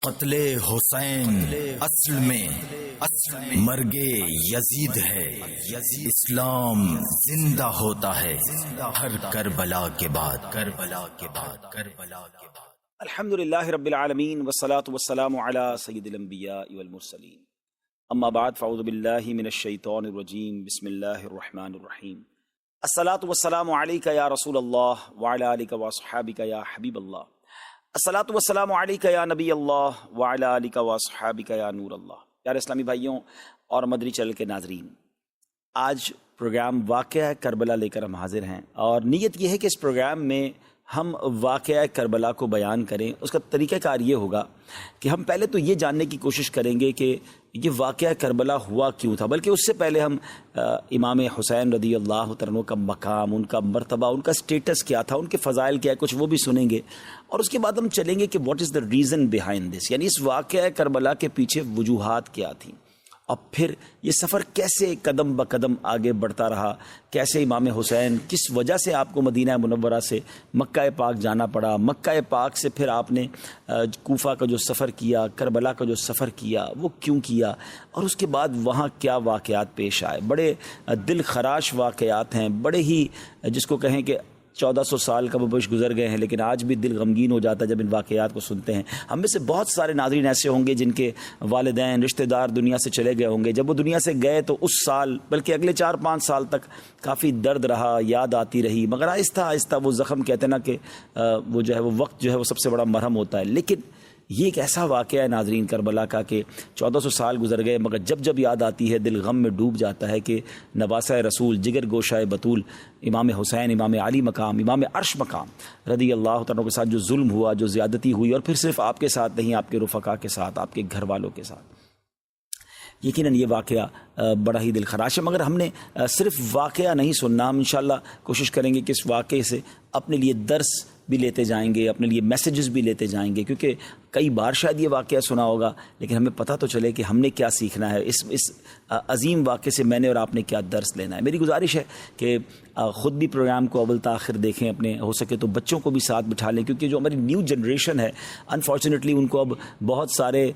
قتل حسین اصل میں مرگ یزید ہے۔ اسلام زندہ ہوتا ہے ہر کربلا کے بعد۔ الحمدللہ رب العالمین والصلاة والسلام علی سید الانبیاء والمرسلین، اما بعد فاعوذ باللہ من الشیطان الرجیم، بسم اللہ الرحمن الرحیم۔ الصلاة والسلام علیک یا رسول اللہ وعلی آلک واصحابک یا حبیب اللہ، الصلاة والسلام علیک یا نبی اللہ وعلی آلک واصحابک یا نور اللہ۔ پیارے اسلامی بھائیوں اور مدری چینل کے ناظرین، آج پروگرام واقعہ کربلا لے کر ہم حاضر ہیں، اور نیت یہ ہے کہ اس پروگرام میں ہم واقعہ کربلا کو بیان کریں۔ اس کا طریقہ کار یہ ہوگا کہ ہم پہلے تو یہ جاننے کی کوشش کریں گے کہ یہ واقعہ کربلا ہوا کیوں تھا، بلکہ اس سے پہلے ہم امام حسین رضی اللہ عنہ کا مقام، ان کا مرتبہ، ان کا سٹیٹس کیا تھا، ان کے فضائل کیا ہے، کچھ وہ بھی سنیں گے، اور اس کے بعد ہم چلیں گے کہ what is the reason behind this, یعنی اس واقعہ کربلا کے پیچھے وجوہات کیا تھیں، اور پھر یہ سفر کیسے قدم بقدم آگے بڑھتا رہا، کیسے امام حسین کس وجہ سے آپ کو مدینہ منورہ سے مکہ پاک جانا پڑا، مکہ پاک سے پھر آپ نے کوفہ کا جو سفر کیا، کربلا کا جو سفر کیا، وہ کیوں کیا، اور اس کے بعد وہاں کیا واقعات پیش آئے۔ بڑے دل خراش واقعات ہیں، بڑے ہی جس کو کہیں کہ 1400 سال کا ببش گزر گئے ہیں، لیکن آج بھی دل غمگین ہو جاتا ہے جب ان واقعات کو سنتے ہیں۔ ہم میں سے بہت سارے ناظرین ایسے ہوں گے جن کے والدین، رشتہ دار دنیا سے چلے گئے ہوں گے۔ جب وہ دنیا سے گئے تو اس سال، بلکہ اگلے 4-5 سال تک کافی درد رہا، یاد آتی رہی، مگر آہستہ آہستہ وہ زخم، کہتے ہیں نا کہ وہ جو ہے وہ وقت جو ہے وہ سب سے بڑا مرہم ہوتا ہے۔ لیکن یہ ایک ایسا واقعہ ہے ناظرین کربلا کا کہ 1400 سال گزر گئے، مگر جب جب یاد آتی ہے دل غم میں ڈوب جاتا ہے کہ نواسہ رسول، جگر گوشہ بطول، امام حسین، امام علی مقام، امام عرش مقام رضی اللہ تعالیٰ کے ساتھ جو ظلم ہوا، جو زیادتی ہوئی، اور پھر صرف آپ کے ساتھ نہیں، آپ کے رفقا کے ساتھ، آپ کے گھر والوں کے ساتھ، یقیناً یہ واقعہ بڑا ہی دل خراش ہے۔ مگر ہم نے صرف واقعہ نہیں سننا، ہم انشاءاللہ کوشش کریں گے کہ اس واقعے سے اپنے لیے درس بھی لیتے جائیں گے، اپنے لیے میسیجز بھی لیتے جائیں گے، کیونکہ کئی بار شاید یہ واقعہ سنا ہوگا، لیکن ہمیں پتہ تو چلے کہ ہم نے کیا سیکھنا ہے، اس عظیم واقعے سے میں نے اور آپ نے کیا درس لینا ہے۔ میری گزارش ہے کہ خود بھی پروگرام کو اول تاخر دیکھیں، اپنے ہو سکے تو بچوں کو بھی ساتھ بٹھا لیں، کیونکہ جو ہماری نیو جنریشن ہے انفارچونیٹلی ان کو اب بہت سارے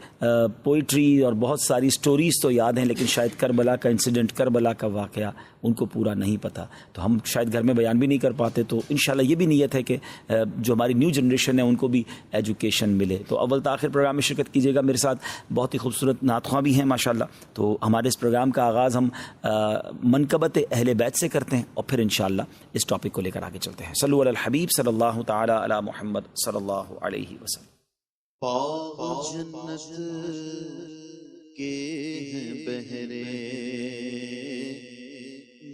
پوئٹری اور بہت ساری سٹوریز تو یاد ہیں، لیکن شاید کربلا کا انسیڈنٹ، کربلا کا واقعہ ان کو پورا نہیں پتہ، تو ہم شاید گھر میں بیان بھی نہیں کر پاتے۔ تو انشاءاللہ یہ بھی نیت ہے کہ جو ہماری نیو جنریشن ہے ان کو بھی ایجوکیشن ملے۔ تو اول تاخر پروگرام میں شرکت کیجیے گا، میرے ساتھ بہت ہی خوبصورت نعت خواں بھی ہیں ماشاءاللہ۔ تو ہمارے اس پروگرام کا آغاز ہم منقبت اہل بیت سے کرتے ہیں، اور پھر انشاءاللہ اس ٹاپک کو لے کر آگے چلتے ہیں۔ صلو علی الحبیب صلی اللہ تعالی علی محمد صلی اللہ علیہ وسلم۔ باغ جنت کے ہیں بہرے،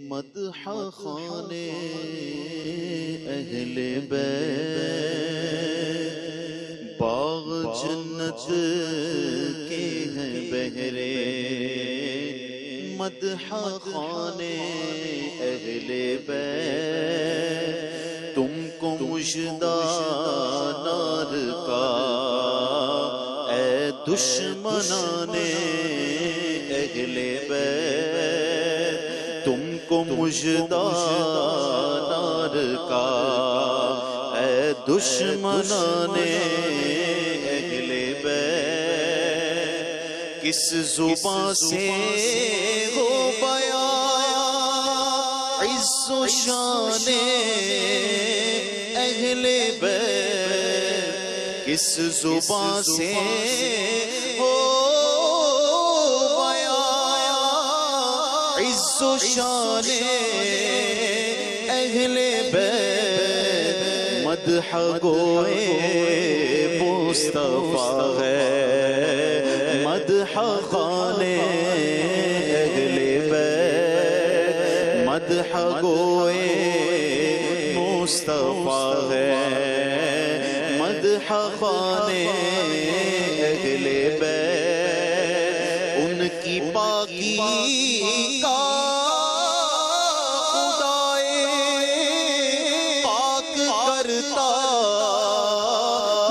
مدح خانے اہل بیت، باغ جنت کے ہیں بہرے، مدح خانے اہل بیت، تم کو مژدہ نار کا اے دشمنان اہل بیت، تم کو مژدہ نار کا اے دشمنان اہل بیت، کس زبان سے ہو بیان عز و شان اہل بیت، کس زبان سے ہو بیان عز و شان اہل بیت، مدح گوئے مصطفیٰ ہے، مدح خانے اہل بیت، مدح گوئے مصطفیٰ ہے، مدح خانے اہل بیت، ان کی پاکی کا خدائے پاک کرتا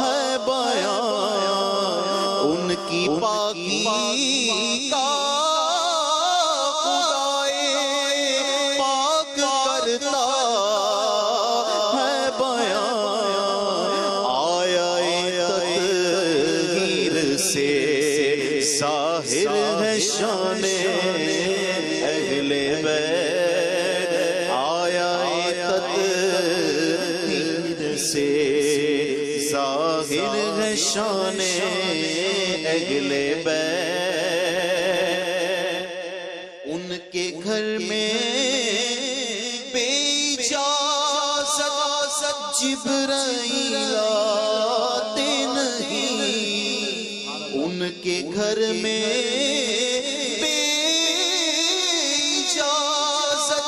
ہے بیان، ان کی پاکی کا خدائے پاک کرتا ہے بیان، آیا تطہیر سے ظاہر ہے شان اہل بیت آیا تطہیر سے ظاہر ہے شان اہل بیت ان کے گھر میں بے اجازت جبرائیل آتے نہیں ان کے گھر میں بے اجازت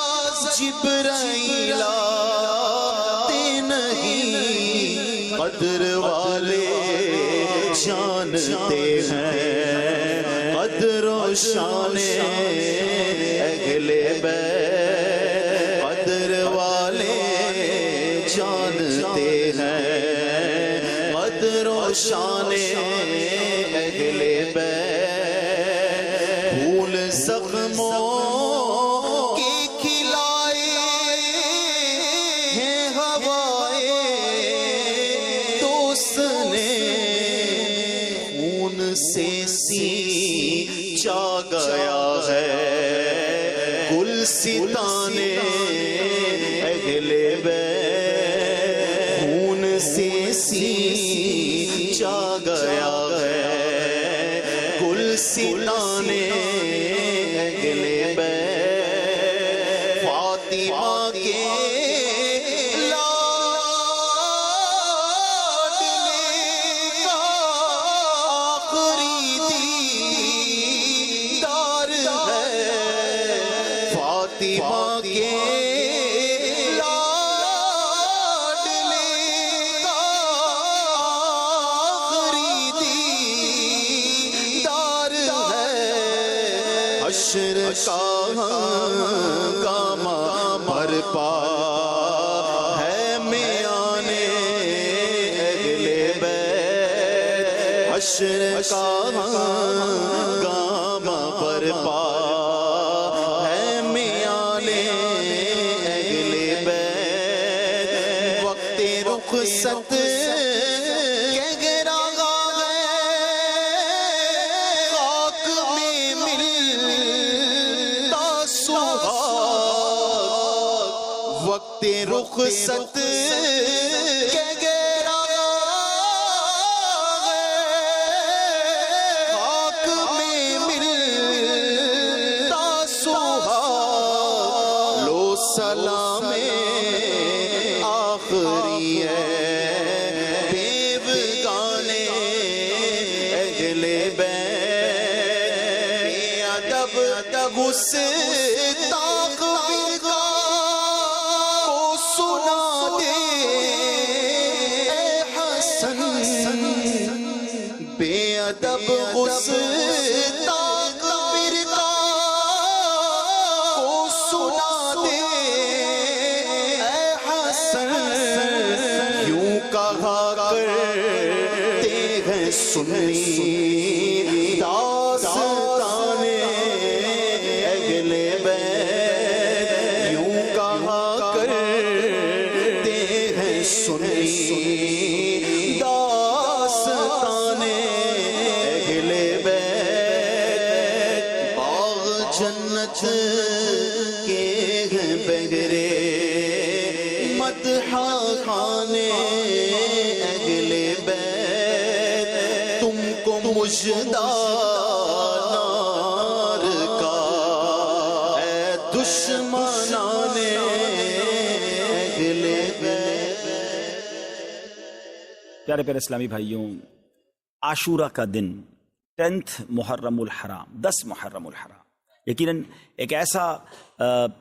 جبرائیل آتے نہیں قدر والے جانتے ہیں قدر و شان اہل بیت قدر والے جانتے ہیں قدر و شان اہل بیت پھول زخموں کے کھلائے ہیں ہوائے دوست نے خون سے سینچا گیا ہے گلستان اہل بیت خون سے سینچا گیا ہے گلستان اہل بیت فاطمہ کے فاطمہ کے لاڈلے کا آخری دیدار ہے حشر کا ہنگامہ برپا ہے میانے اہل بیت حشر کا ہنگامہ برپا رخصت گہرا ہے خاک میں ملتا سہاگ وقت رخصت گہرا ہے خاک میں ملتا سہاگ لو سلام آخری ہے بیوگانے اہل بیت ادب گستاخ کو سنا دے اے حسن بے ادب گستاخ کو سنا دے اے حسن یوں کہا کرتے ہیں سنی داستان اہل بیت یوں کہا کرتے ہیں سنی داستان اہل بیت باغ جنت کے ہیں بگرے مدح خانے اہل بیت تم کو مژدہ نار کا اے دشمنان اہل بیت. پیارے پیارے اسلامی بھائیوں، عاشورہ کا دن 10 محرم الحرام 10 محرم الحرام یقیناً ایک ایسا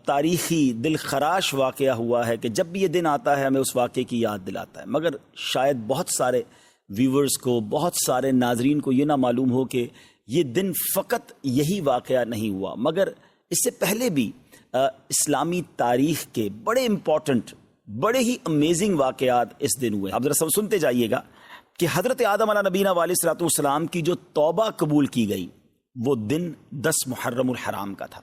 تاریخی دل خراش واقعہ ہوا ہے کہ جب بھی یہ دن آتا ہے ہمیں اس واقعے کی یاد دلاتا ہے، مگر شاید بہت سارے ویورز کو، بہت سارے ناظرین کو یہ نہ معلوم ہو کہ یہ دن فقط یہی واقعہ نہیں ہوا، مگر اس سے پہلے بھی اسلامی تاریخ کے بڑے امپورٹنٹ، بڑے ہی امیزنگ واقعات اس دن ہوئے. آپ ذرا سب سنتے جائیے گا کہ حضرت آدم علیہ نبینا علیہ الصلوۃ والسلام کی جو توبہ قبول کی گئی وہ دن 10 محرم الحرام کا تھا.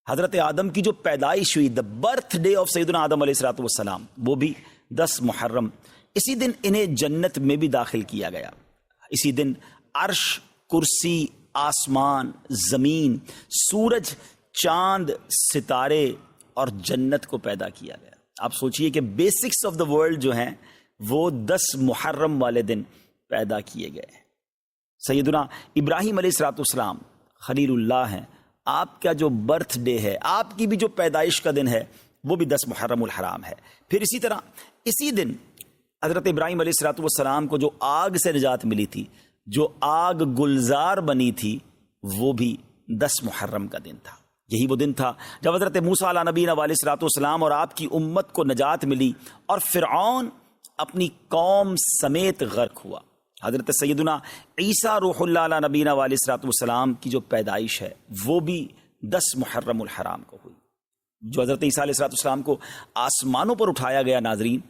حضرت آدم کی جو پیدائش ہوئی، دا برتھ ڈے آف سیدنا آدم علیہ الصلوۃ والسلام، وہ بھی 10 محرم. اسی دن انہیں جنت میں بھی داخل کیا گیا. اسی دن عرش کرسی، آسمان، زمین، سورج، چاند، ستارے اور جنت کو پیدا کیا گیا۔ آپ سوچئے کہ بیسکس آف دا ورلڈ جو ہیں وہ 10 محرم والے دن پیدا کیے گئے۔ سیدنا ابراہیم علیہ السلام خلیل اللہ ہیں، آپ کا جو برتھ ڈے ہے، آپ کی بھی جو پیدائش کا دن ہے وہ بھی 10 محرم الحرام ہے۔ پھر اسی طرح اسی دن حضرت ابراہیم علیہ السلام کو جو آگ سے نجات ملی تھی، جو آگ گلزار بنی تھی، وہ بھی 10 محرم کا دن تھا۔ یہی وہ دن تھا جب حضرت موسیٰ علیہ نبینا علیہ السلام اور آپ کی امت کو نجات ملی اور فرعون اپنی قوم سمیت غرق ہوا۔ حضرت سیدنا عیسیٰ روح اللہ علیہ نبینا علیہ السلام کی جو پیدائش ہے وہ بھی 10 محرم الحرام کو ہوئی۔ جو حضرت عیسیٰ علیہ السلام کو آسمانوں پر اٹھایا گیا ناظرین،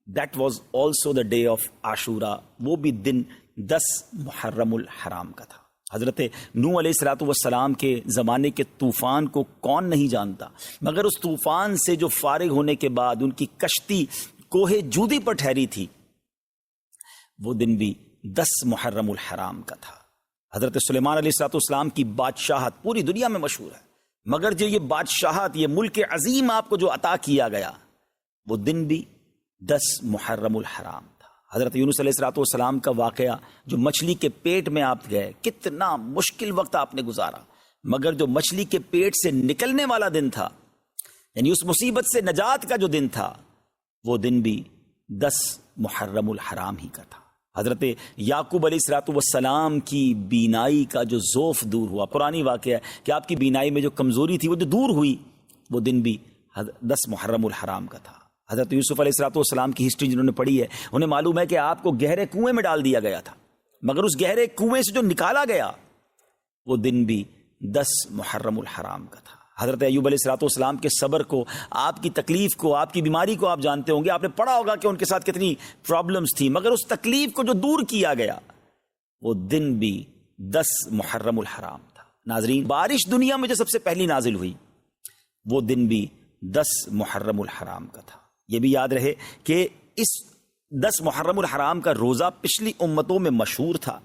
that was also the day of Ashura, وہ بھی دن 10 محرم الحرام کا تھا۔ حضرت نوح علیہ السلام کے زمانے کے طوفان کو کون نہیں جانتا، مگر اس طوفان سے جو فارغ ہونے کے بعد ان کی کشتی کوہ جودی پر ٹھہری تھی، وہ دن بھی 10 محرم الحرام کا تھا۔ حضرت سلیمان علیہ السلام کی بادشاہت پوری دنیا میں مشہور ہے، مگر جو یہ بادشاہت، یہ ملک عظیم آپ کو جو عطا کیا گیا، وہ دن بھی 10 محرم الحرام تھا۔ حضرت یونس علیہ السلام کا واقعہ، جو مچھلی کے پیٹ میں آپ گئے، کتنا مشکل وقت آپ نے گزارا، مگر جو مچھلی کے پیٹ سے نکلنے والا دن تھا، یعنی اس مصیبت سے نجات کا جو دن تھا، وہ دن بھی 10 محرم الحرام ہی کا تھا۔ حضرت یعقوب علیہ السلام کی بینائی کا جو ذوف دور ہوا، پرانی واقعہ ہے کہ آپ کی بینائی میں جو کمزوری تھی وہ جو دور ہوئی، وہ دن بھی 10 محرم الحرام کا تھا۔ حضرت یوسف علیہ السلام کی ہسٹری جنہوں نے پڑھی ہے انہیں معلوم ہے کہ آپ کو گہرے کنویں میں ڈال دیا گیا تھا، مگر اس گہرے کنویں سے جو نکالا گیا وہ دن بھی 10 محرم الحرام کا تھا۔ حضرت ایوب علیہ السلام کے صبر کو، آپ کی تکلیف کو، آپ کی بیماری کو آپ جانتے ہوں گے، آپ نے پڑھا ہوگا کہ ان کے ساتھ کتنی پرابلمز تھی، مگر اس تکلیف کو جو دور کیا گیا وہ دن بھی 10 محرم الحرام تھا۔ ناظرین، بارش دنیا میں جو سب سے پہلی نازل ہوئی وہ دن بھی 10 محرم الحرام کا تھا۔ یہ بھی یاد رہے کہ اس 10 محرم الحرام کا روزہ پچھلی امتوں میں مشہور تھا،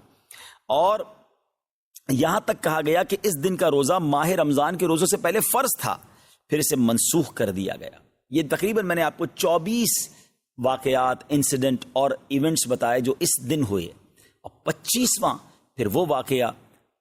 اور یہاں تک کہا گیا کہ اس دن کا روزہ ماہ رمضان کے روزوں سے پہلے فرض تھا، پھر اسے منسوخ کر دیا گیا۔ یہ تقریباً میں نے آپ کو 24 واقعات، انسیڈنٹ اور ایونٹس بتائے جو اس دن ہوئے، اور 25واں پھر وہ واقعہ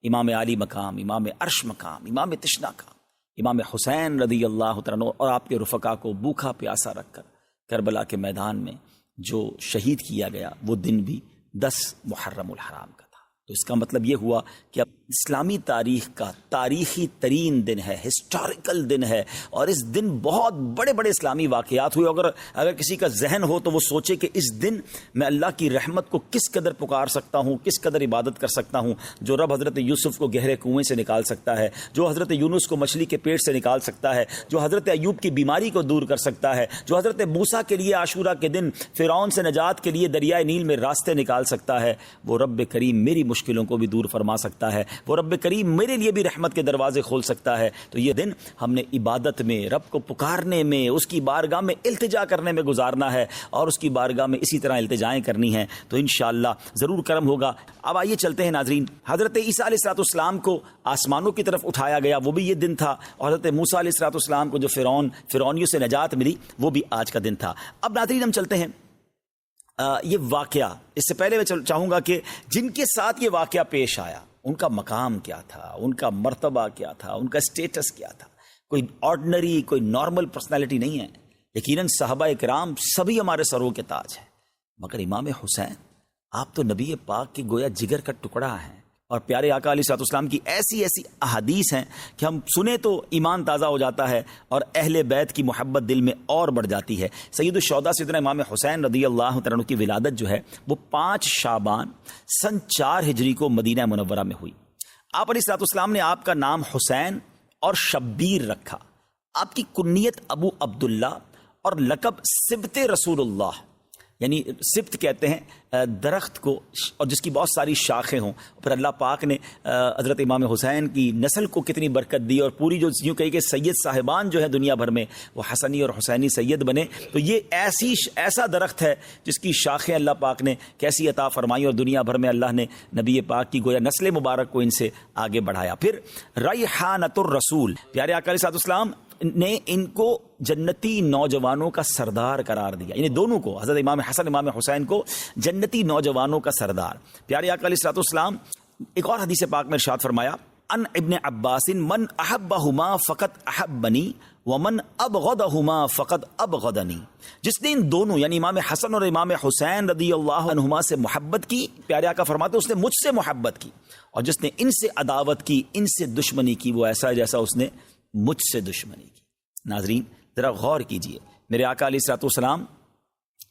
امام عالی مقام، امام عرش مقام، امام تشنا کا، امام حسین رضی اللہ تعالیٰ عنہ اور آپ کے رفقا کو بھوکا پیاسا رکھ کر کربلا کے میدان میں جو شہید کیا گیا، وہ دن بھی 10 محرم الحرام کا تھا۔ تو اس کا مطلب یہ ہوا کہ اب اسلامی تاریخ کا تاریخی ترین دن ہے، ہسٹوریکل دن ہے، اور اس دن بہت بڑے بڑے اسلامی واقعات ہوئے۔ اگر کسی کا ذہن ہو تو وہ سوچے کہ اس دن میں اللہ کی رحمت کو کس قدر پکار سکتا ہوں، کس قدر عبادت کر سکتا ہوں۔ جو رب حضرت یوسف کو گہرے کنویں سے نکال سکتا ہے، جو حضرت یونس کو مچھلی کے پیٹ سے نکال سکتا ہے، جو حضرت ایوب کی بیماری کو دور کر سکتا ہے، جو حضرت موسیٰ کے لیے عاشورہ کے دن فرعون سے نجات کے لیے دریائے نیل میں راستے نکال سکتا ہے، وہ رب کریم میری مشکلوں کو بھی دور فرما سکتا ہے، وہ رب کریم میرے لیے بھی رحمت کے دروازے کھول سکتا ہے۔ تو یہ دن ہم نے عبادت میں، رب کو پکارنے میں، اس کی بارگاہ میں التجا کرنے میں گزارنا ہے، اور اس کی بارگاہ میں اسی طرح التجائیں کرنی ہیں، تو انشاءاللہ ضرور کرم ہوگا۔ اب آئیے چلتے ہیں ناظرین، حضرت عیسیٰ علیہ السلام کو آسمانوں کی طرف اٹھایا گیا، وہ بھی یہ دن تھا، اور حضرت موسیٰ علیہ السلام کو جو فرعونیوں سے نجات ملی، وہ بھی آج کا دن تھا۔ اب ناظرین ہم چلتے ہیں یہ واقعہ، اس سے پہلے میں چاہوں گا کہ جن کے ساتھ یہ واقعہ پیش آیا ان کا مقام کیا تھا، ان کا مرتبہ کیا تھا، ان کا سٹیٹس کیا تھا۔ کوئی آرڈنری، کوئی نارمل پرسنالٹی نہیں ہے۔ یقیناً صحابہ کرام سبھی ہمارے سروں کے تاج ہیں، مگر امام حسین آپ تو نبی پاک کے گویا جگر کا ٹکڑا ہیں، اور پیارے آقا علیہ السلام کی ایسی احادیث ہیں کہ ہم سنیں تو ایمان تازہ ہو جاتا ہے، اور اہل بیت کی محبت دل میں اور بڑھ جاتی ہے۔ سید الشہداء سیدنا امام حسین رضی اللہ تعالیٰ عنہ کی ولادت جو ہے وہ 5 شعبان سن 4 ہجری کو مدینہ منورہ میں ہوئی۔ آپ علیہ السلام نے آپ کا نام حسین اور شبیر رکھا، آپ کی کنیت ابو عبداللہ اور لقب سبط رسول اللہ۔ یعنی سبت کہتے ہیں درخت کو، اور جس کی بہت ساری شاخیں ہوں. پھر اللہ پاک نے حضرت امام حسین کی نسل کو کتنی برکت دی، اور پوری جو یوں کہی کہ سید صاحبان جو ہے دنیا بھر میں وہ حسنی اور حسینی سید بنے. تو یہ ایسا درخت ہے جس کی شاخیں اللہ پاک نے کیسی عطا فرمائی، اور دنیا بھر میں اللہ نے نبی پاک کی گویا نسل مبارک کو ان سے آگے بڑھایا. پھر ریحانۃ الرسول، پیارے آقا علیہ السلام نے ان کو جنتی نوجوانوں کا سردار قرار دیا، یعنی دونوں کو، حضرت امام حسن امام حسین کو جنتی نوجوانوں کا سردار. پیارے آقا علیہ السلام ایک اور حدیث پاک میں ارشاد فرمایا، ان ابن عباس من احبہما فقط احبنی ومن ابغضہما فقط ابغضنی. جس نے ان دونوں یعنی امام حسن اور امام حسین رضی اللہ عنہما سے محبت کی، پیارے آقا فرماتے اس نے مجھ سے محبت کی، اور جس نے ان سے عداوت کی، ان سے دشمنی کی، وہ ایسا ہے جیسا اس نے مجھ سے دشمنی کی. ناظرین ذرا غور کیجئے، میرے آقا علیہ السلام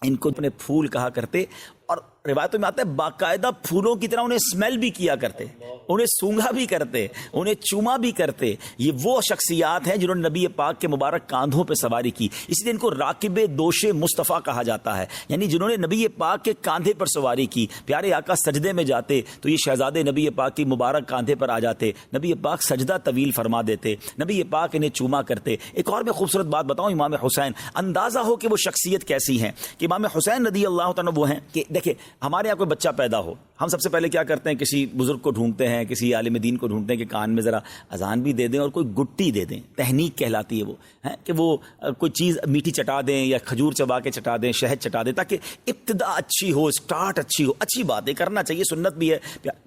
ان کو اپنے پھول کہا کرتے، اور روایتوں میں آتا ہے باقاعدہ پھولوں کی طرح انہیں اسمیل بھی کیا کرتے، انہیں سونگھا بھی کرتے، انہیں چوما بھی کرتے. یہ وہ شخصیات ہیں جنہوں نے نبی پاک کے مبارک کاندھوں پہ سواری کی، اس لیے ان کو راکب دوش مصطفیٰ کہا جاتا ہے، یعنی جنہوں نے نبی پاک کے کاندھے پر سواری کی. پیارے آقا سجدے میں جاتے تو یہ شہزادے نبی پاک کی مبارک کاندھے پر آ جاتے، نبی پاک سجدہ طویل فرما دیتے، نبی پاک انہیں چوما کرتے. ایک اور میں خوبصورت بات بتاؤں، امام حسین، اندازہ ہو کہ وہ شخصیت کیسی ہیں کہ امام حسین رضی اللہ تعالیٰ وہ ہیں کہ دیکھیں ہمارے یہاں کوئی بچہ پیدا ہو، ہم سب سے پہلے کیا کرتے ہیں، کسی بزرگ کو ڈھونڈتے ہیں، کسی عالم دین کو ڈھونڈتے ہیں کہ کان میں ذرا اذان بھی دے دیں اور کوئی گٹی دے دیں. تہنیک کہلاتی ہے وہ، کہ وہ کوئی چیز میٹھی چٹا دیں یا کھجور چبا کے چٹا دیں، شہد چٹا دیں، تاکہ ابتدا اچھی ہو، سٹارٹ اچھی ہو. اچھی بات ہے، کرنا چاہیے، سنت بھی ہے.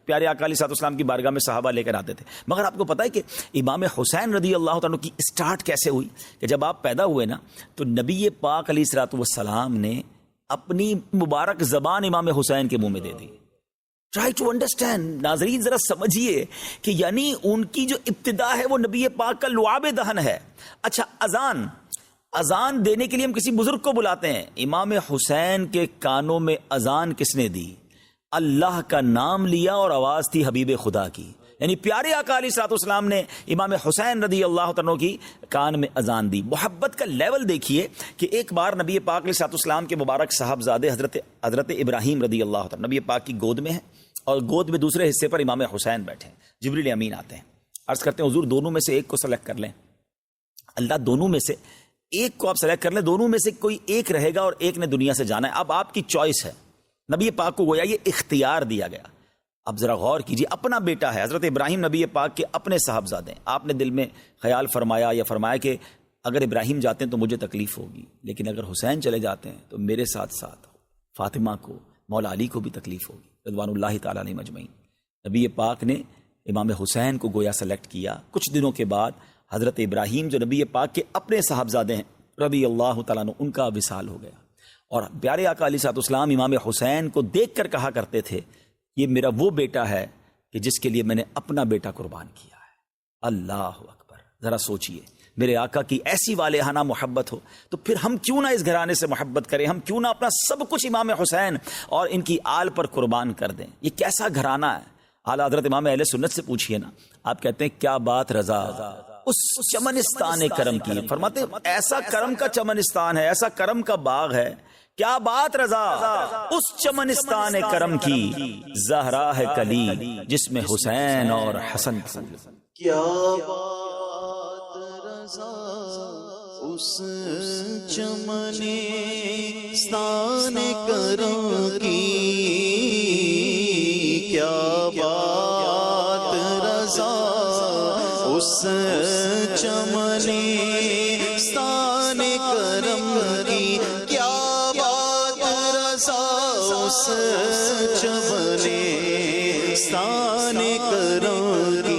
پیارے آقا علیہ السلام کی بارگاہ میں صحابہ لے کر آتے تھے. مگر آپ کو پتہ ہے کہ امام حسین رضی اللہ تعالیٰ کی سٹارٹ کیسے ہوئی، کہ جب آپ پیدا ہوئے نا تو نبی پاک علیہ السلام نے اپنی مبارک زبان امام حسین کے منہ میں دے دی. ٹرائی ٹو انڈرسٹینڈ، ناظرین ذرا سمجھیے کہ یعنی ان کی جو ابتدا ہے وہ نبی پاک کا لعاب دہن ہے. اچھا، اذان دینے کے لیے ہم کسی بزرگ کو بلاتے ہیں، امام حسین کے کانوں میں اذان کس نے دی؟ اللہ کا نام لیا اور آواز تھی حبیب خدا کی. یعنی پیارے آقا علیہ السلام نے امام حسین رضی اللہ عنہ کی کان میں اذان دی. محبت کا لیول دیکھیے کہ ایک بار نبی پاک علیہ السلام کے مبارک صاحبزادے حضرت ابراہیم رضی اللہ عنہ نبی پاک کی گود میں ہیں، اور گود میں دوسرے حصے پر امام حسین بیٹھے ہیں. جبریل امین آتے ہیں، عرض کرتے ہیں حضور دونوں میں سے ایک کو سلیکٹ کر لیں. اللہ دونوں میں سے ایک کو آپ سلیکٹ کر لیں، دونوں میں سے کوئی ایک رہے گا اور ایک نے دنیا سے جانا ہے. اب آپ کی چوائس ہے. نبی پاک کو گویا یہ اختیار دیا گیا. اب ذرا غور کیجیے، اپنا بیٹا ہے، حضرت ابراہیم نبی پاک کے اپنے صاحبزادے ہیں. آپ نے دل میں خیال فرمایا یا فرمایا کہ اگر ابراہیم جاتے ہیں تو مجھے تکلیف ہوگی، لیکن اگر حسین چلے جاتے ہیں تو میرے ساتھ ساتھ فاطمہ کو، مولا علی کو بھی تکلیف ہوگی رضوان اللہ تعالیٰ علیہ مجمعین. نبی پاک نے امام حسین کو گویا سلیکٹ کیا. کچھ دنوں کے بعد حضرت ابراہیم جو نبی پاک کے اپنے صاحبزادے ہیں رضی اللہ تعالیٰ عنہ، ان کا وصال ہو گیا. اور پیارے آقا علیہ السلام امام حسین کو دیکھ کر کہا کرتے تھے یہ میرا وہ بیٹا ہے کہ جس کے لیے میں نے اپنا بیٹا قربان کیا ہے. اللہ اکبر. ذرا سوچئے، میرے آقا کی ایسی والہانہ محبت ہو تو پھر ہم کیوں نہ اس گھرانے سے محبت کریں، ہم کیوں نہ اپنا سب کچھ امام حسین اور ان کی آل پر قربان کر دیں. یہ کیسا گھرانہ ہے. اعلیٰ حضرت امام اہل سنت سے پوچھئے نا، آپ کہتے ہیں کیا بات رضا اس چمنستان کرم کی. فرماتے ہیں ایسا کرم کا چمنستان ہے، ایسا کرم کا باغ ہے، کیا بات رضا اس چمنستان کرم کی، زہرا ہے کلی جس میں حسین اور حسن. کیا بات رضا اس چمنستان کرم کی، کیا بات رضا اس چمنستان کرم کی، کیا بات رضا اس چمنستان کرم کی.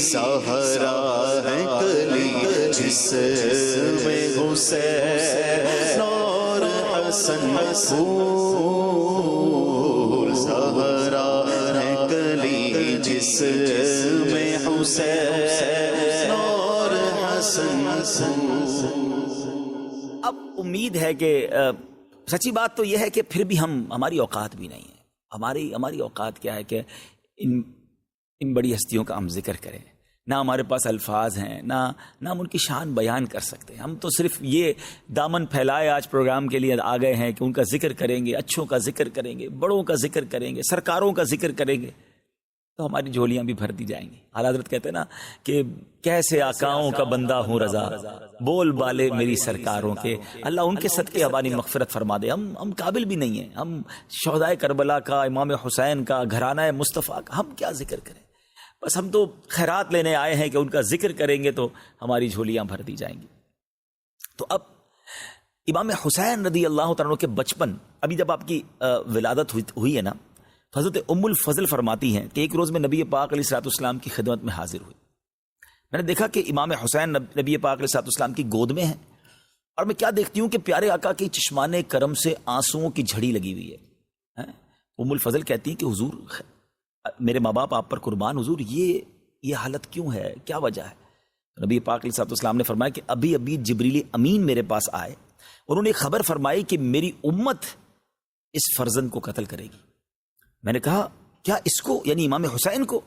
سہرا ہے کلی جس میں حسین اور حسن پھول، سہرا ہے کلی جس میں حسین اور حسن پھول. اب امید ہے کہ سچی بات تو یہ ہے کہ پھر بھی ہماری اوقات بھی نہیں ہے. ہماری اوقات کیا ہے کہ ان بڑی ہستیوں کا ہم ذکر کریں. نہ ہمارے پاس الفاظ ہیں، نہ ہم ان کی شان بیان کر سکتے ہیں. ہم تو صرف یہ دامن پھیلائے آج پروگرام کے لیے آ گئے ہیں کہ ان کا ذکر کریں گے، اچھوں کا ذکر کریں گے، بڑوں کا ذکر کریں گے، سرکاروں کا ذکر کریں گے تو ہماری جھولیاں بھی بھر دی جائیں گی. اعلیٰ حضرت کہتے ہیں نا کہ کیسے آقاؤں کا بندہ ہوں رضا، بول بالے میری سرکاروں کے. اللہ ان کے صدقے ہماری مغفرت فرما دے. ہم قابل بھی نہیں ہیں. ہم شہدائے کربلا کا، امام حسین کا، گھرانہ مصطفیٰ کا ہم کیا ذکر کریں؟ بس ہم تو خیرات لینے آئے ہیں کہ ان کا ذکر کریں گے تو ہماری جھولیاں بھر دی جائیں گی. تو اب امام حسین رضی اللہ تعالیٰ عنہ کے بچپن، ابھی جب آپ کی ولادت ہوئی ہے نا، تو حضرت ام الفضل فرماتی ہیں کہ ایک روز میں نبی پاک علیہ الصلوۃ والسلام کی خدمت میں حاضر ہوئی. میں نے دیکھا کہ امام حسین نبی پاک علیہ الصلوۃ والسلام کی گود میں ہیں، اور میں کیا دیکھتی ہوں کہ پیارے آقا کے چشمان کرم سے آنسوؤں کی جھڑی لگی ہوئی ہے. ام الفضل کہتی ہیں کہ حضور، میرے ماں باپ آپ پر قربان، حضور یہ حالت کیوں ہے، کیا وجہ ہے؟ نبی پاک علیہ الصلوۃ والسلام نے فرمایا کہ ابھی جبریل امین میرے پاس آئے، انہوں نے خبر فرمائی کہ میری امت اس فرزند کو قتل کرے گی. میں نے کہا کیا اس کو، یعنی امام حسین کو؟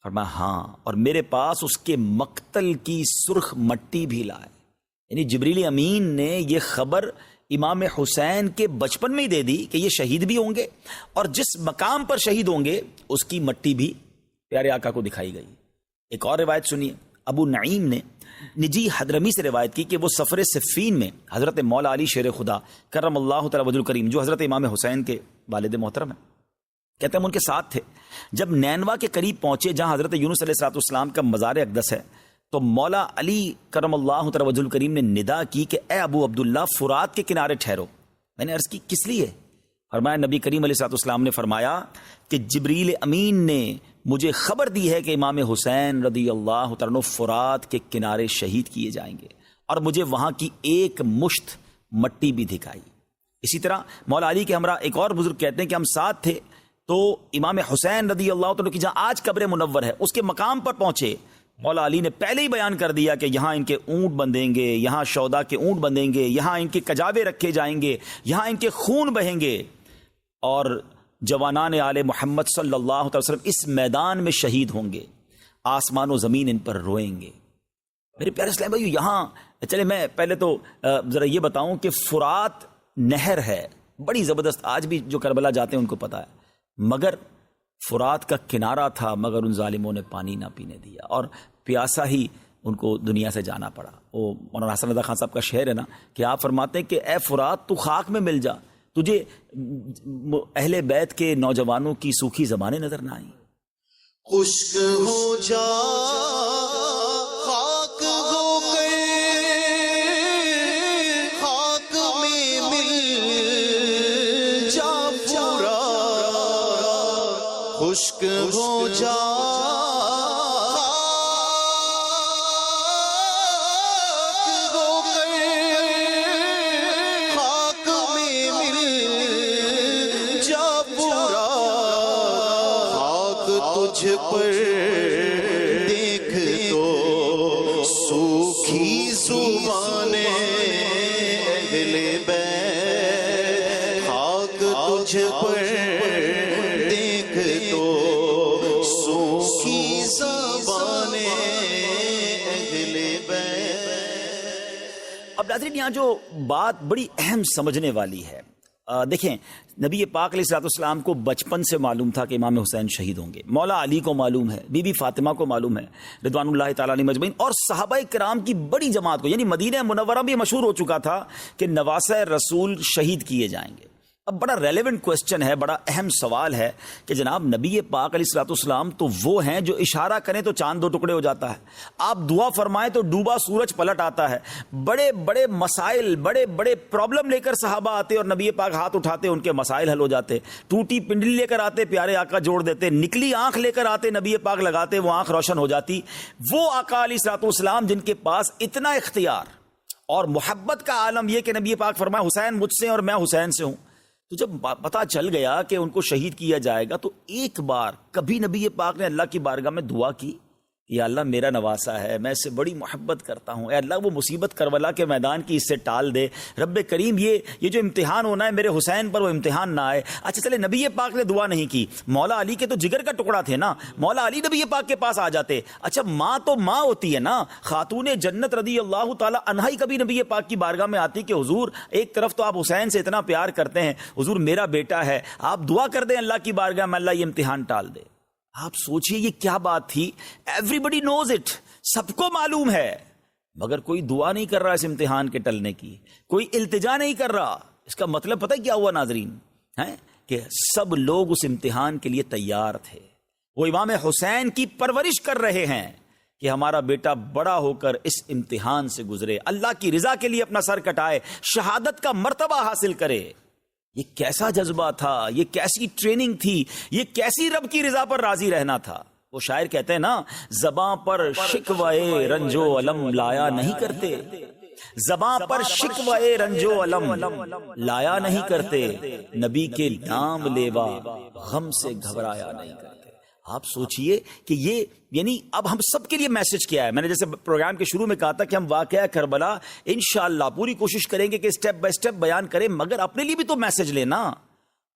فرمایا ہاں، اور میرے پاس اس کے مقتل کی سرخ مٹی بھی لائے. یعنی جبریل امین نے یہ خبر امام حسین کے بچپن میں ہی دے دی کہ یہ شہید بھی ہوں گے، اور جس مقام پر شہید ہوں گے اس کی مٹی بھی پیارے آقا کو دکھائی گئی. ایک اور روایت سنیے. ابو نعیم نے نجی حضرمی سے روایت کی کہ وہ سفر صفین میں حضرت مولا علی شیر خدا کرم اللہ تعالی وجہ الکریم، جو حضرت امام حسین کے والد محترم ہیں، کہتے ہیں ہم ان کے ساتھ تھے. جب نینوا کے قریب پہنچے جہاں حضرت یونس علیہ الصلوۃ والسلام کا مزار اقدس ہے، تو مولا علی کرم اللہ تعالی وجہ الکریم نے ندا کی کہ اے ابو عبداللہ، فرات کے کنارے ٹھہرو. میں نے عرض کی کس لیے؟ فرمایا نبی کریم علیہ الصلوۃ والسلام نے فرمایا کہ جبریل امین نے مجھے خبر دی ہے کہ امام حسین رضی اللہ تعالیٰ عنہ فرات کے کنارے شہید کیے جائیں گے، اور مجھے وہاں کی ایک مشت مٹی بھی دکھائی. اسی طرح مولا علی کے ہمراہ ایک اور بزرگ کہتے ہیں کہ ہم ساتھ تھے، تو امام حسین رضی اللہ تعالیٰ کی جہاں آج قبر منور ہے اس کے مقام پر پہنچے. مولا علی نے پہلے ہی بیان کر دیا کہ یہاں ان کے اونٹ بندھیں گے، یہاں شودا کے اونٹ بندھیں گے، یہاں ان کے کجاوے رکھے جائیں گے، یہاں ان کے خون بہیں گے، اور جوانان آل محمد صلی اللہ علیہ وسلم اس میدان میں شہید ہوں گے، آسمان و زمین ان پر روئیں گے. میرے پیارے اسلام بھائیو، یہاں چلے میں پہلے تو ذرا یہ بتاؤں کہ فرات نہر ہے بڑی زبردست، آج بھی جو کربلا جاتے ہیں ان کو پتا ہے، مگر فرات کا کنارہ تھا، مگر ان ظالموں نے پانی نہ پینے دیا، اور پیاسا ہی ان کو دنیا سے جانا پڑا. وہ مولانا حسن رضا خان صاحب کا شعر ہے نا کہ آپ فرماتے ہیں کہ اے فرات تو خاک میں مل جا، تجھے اہل بیت کے نوجوانوں کی سوکھی زبانیں نظر نہ آئیں. خشک ہو جا خاک ہو گئے، خاک میں مل جا پورا، خشک ہو جا تجھ پر دیکھ تو سوکھی زبانیں اہل بیت، خاک تجھ پر دیکھ تو سوکھی زبانیں اہل بیت. اب ناظرین، یہاں جو بات بڑی اہم سمجھنے والی ہے، دیکھیں نبی پاک علیہ الصلوۃ والسلام کو بچپن سے معلوم تھا کہ امام حسین شہید ہوں گے. مولا علی کو معلوم ہے، بی بی فاطمہ کو معلوم ہے رضوان اللہ تعالیٰ علیہ مجمعین، اور صحابہ کرام کی بڑی جماعت کو، یعنی مدینہ منورہ بھی مشہور ہو چکا تھا کہ نواسہ رسول شہید کیے جائیں گے. اب بڑا ریلیونٹ کوسچن ہے، بڑا اہم سوال ہے کہ جناب نبی پاک علیہ الصلوۃ والسلام تو وہ ہیں جو اشارہ کریں تو چاند دو ٹکڑے ہو جاتا ہے، آپ دعا فرمائیں تو ڈوبا سورج پلٹ آتا ہے. بڑے بڑے مسائل، بڑے بڑے پرابلم لے کر صحابہ آتے اور نبی پاک ہاتھ اٹھاتے، ان کے مسائل حل ہو جاتے. ٹوٹی پنڈلی لے کر آتے، پیارے آقا جوڑ دیتے. نکلی آنکھ لے کر آتے، نبی پاک لگاتے، وہ آنکھ روشن ہو جاتی. وہ آقا علیہ الصلوۃ والسلام جن کے پاس اتنا اختیار اور محبت کا عالم یہ کہ نبی پاک فرمایا حسین مجھ سے اور میں حسین سے ہوں. تو جب پتا چل گیا کہ ان کو شہید کیا جائے گا، تو ایک بار کبھی نبی پاک نے اللہ کی بارگاہ میں دعا کی یا اللہ میرا نواسا ہے، میں اس سے بڑی محبت کرتا ہوں، اے اللہ وہ مصیبت کربلا کے میدان کی اس سے ٹال دے۔ رب کریم یہ جو امتحان ہونا ہے میرے حسین پر وہ امتحان نہ آئے۔ اچھا چلے، نبی پاک نے دعا نہیں کی، مولا علی کے تو جگر کا ٹکڑا تھے نا، مولا علی نبی پاک کے پاس آ جاتے۔ اچھا ماں تو ماں ہوتی ہے نا، خاتون جنت رضی اللہ تعالی عنہا ہی کبھی نبی پاک کی بارگاہ میں آتی کہ حضور ایک طرف تو آپ حسین سے اتنا پیار کرتے ہیں، حضور میرا بیٹا ہے، آپ دعا کر دیں اللہ کی بارگاہ میں اللہ یہ امتحان ٹال دے۔ آپ سوچئے یہ کیا بات تھی، ایوری بڈی نوز اٹ، سب کو معلوم ہے، مگر کوئی دعا نہیں کر رہا اس امتحان کے ٹلنے کی، کوئی التجا نہیں کر رہا۔ اس کا مطلب پتہ کیا ہوا ناظرین، ہے کہ سب لوگ اس امتحان کے لیے تیار تھے، وہ امام حسین کی پرورش کر رہے ہیں کہ ہمارا بیٹا بڑا ہو کر اس امتحان سے گزرے، اللہ کی رضا کے لیے اپنا سر کٹائے، شہادت کا مرتبہ حاصل کرے۔ یہ کیسا جذبہ تھا، یہ کیسی ٹریننگ تھی، یہ کیسی رب کی رضا پر راضی رہنا تھا۔ وہ شاعر کہتے ہیں نا، زباں پر شکوے رنج و علم لایا نہیں کرتے، زباں پر شکوے رنج و علم لایا نہیں کرتے، نبی کے نام لیوا غم سے گھبرایا نہیں کرتے۔ آپ سوچئے کہ یہ یعنی اب ہم سب کے لیے میسج کیا ہے۔ میں نے جیسے پروگرام کے شروع میں کہا تھا کہ ہم واقعہ کربلا انشاءاللہ پوری کوشش کریں گے کہ سٹیپ بائی سٹیپ بیان کریں، مگر اپنے لیے بھی تو میسج لینا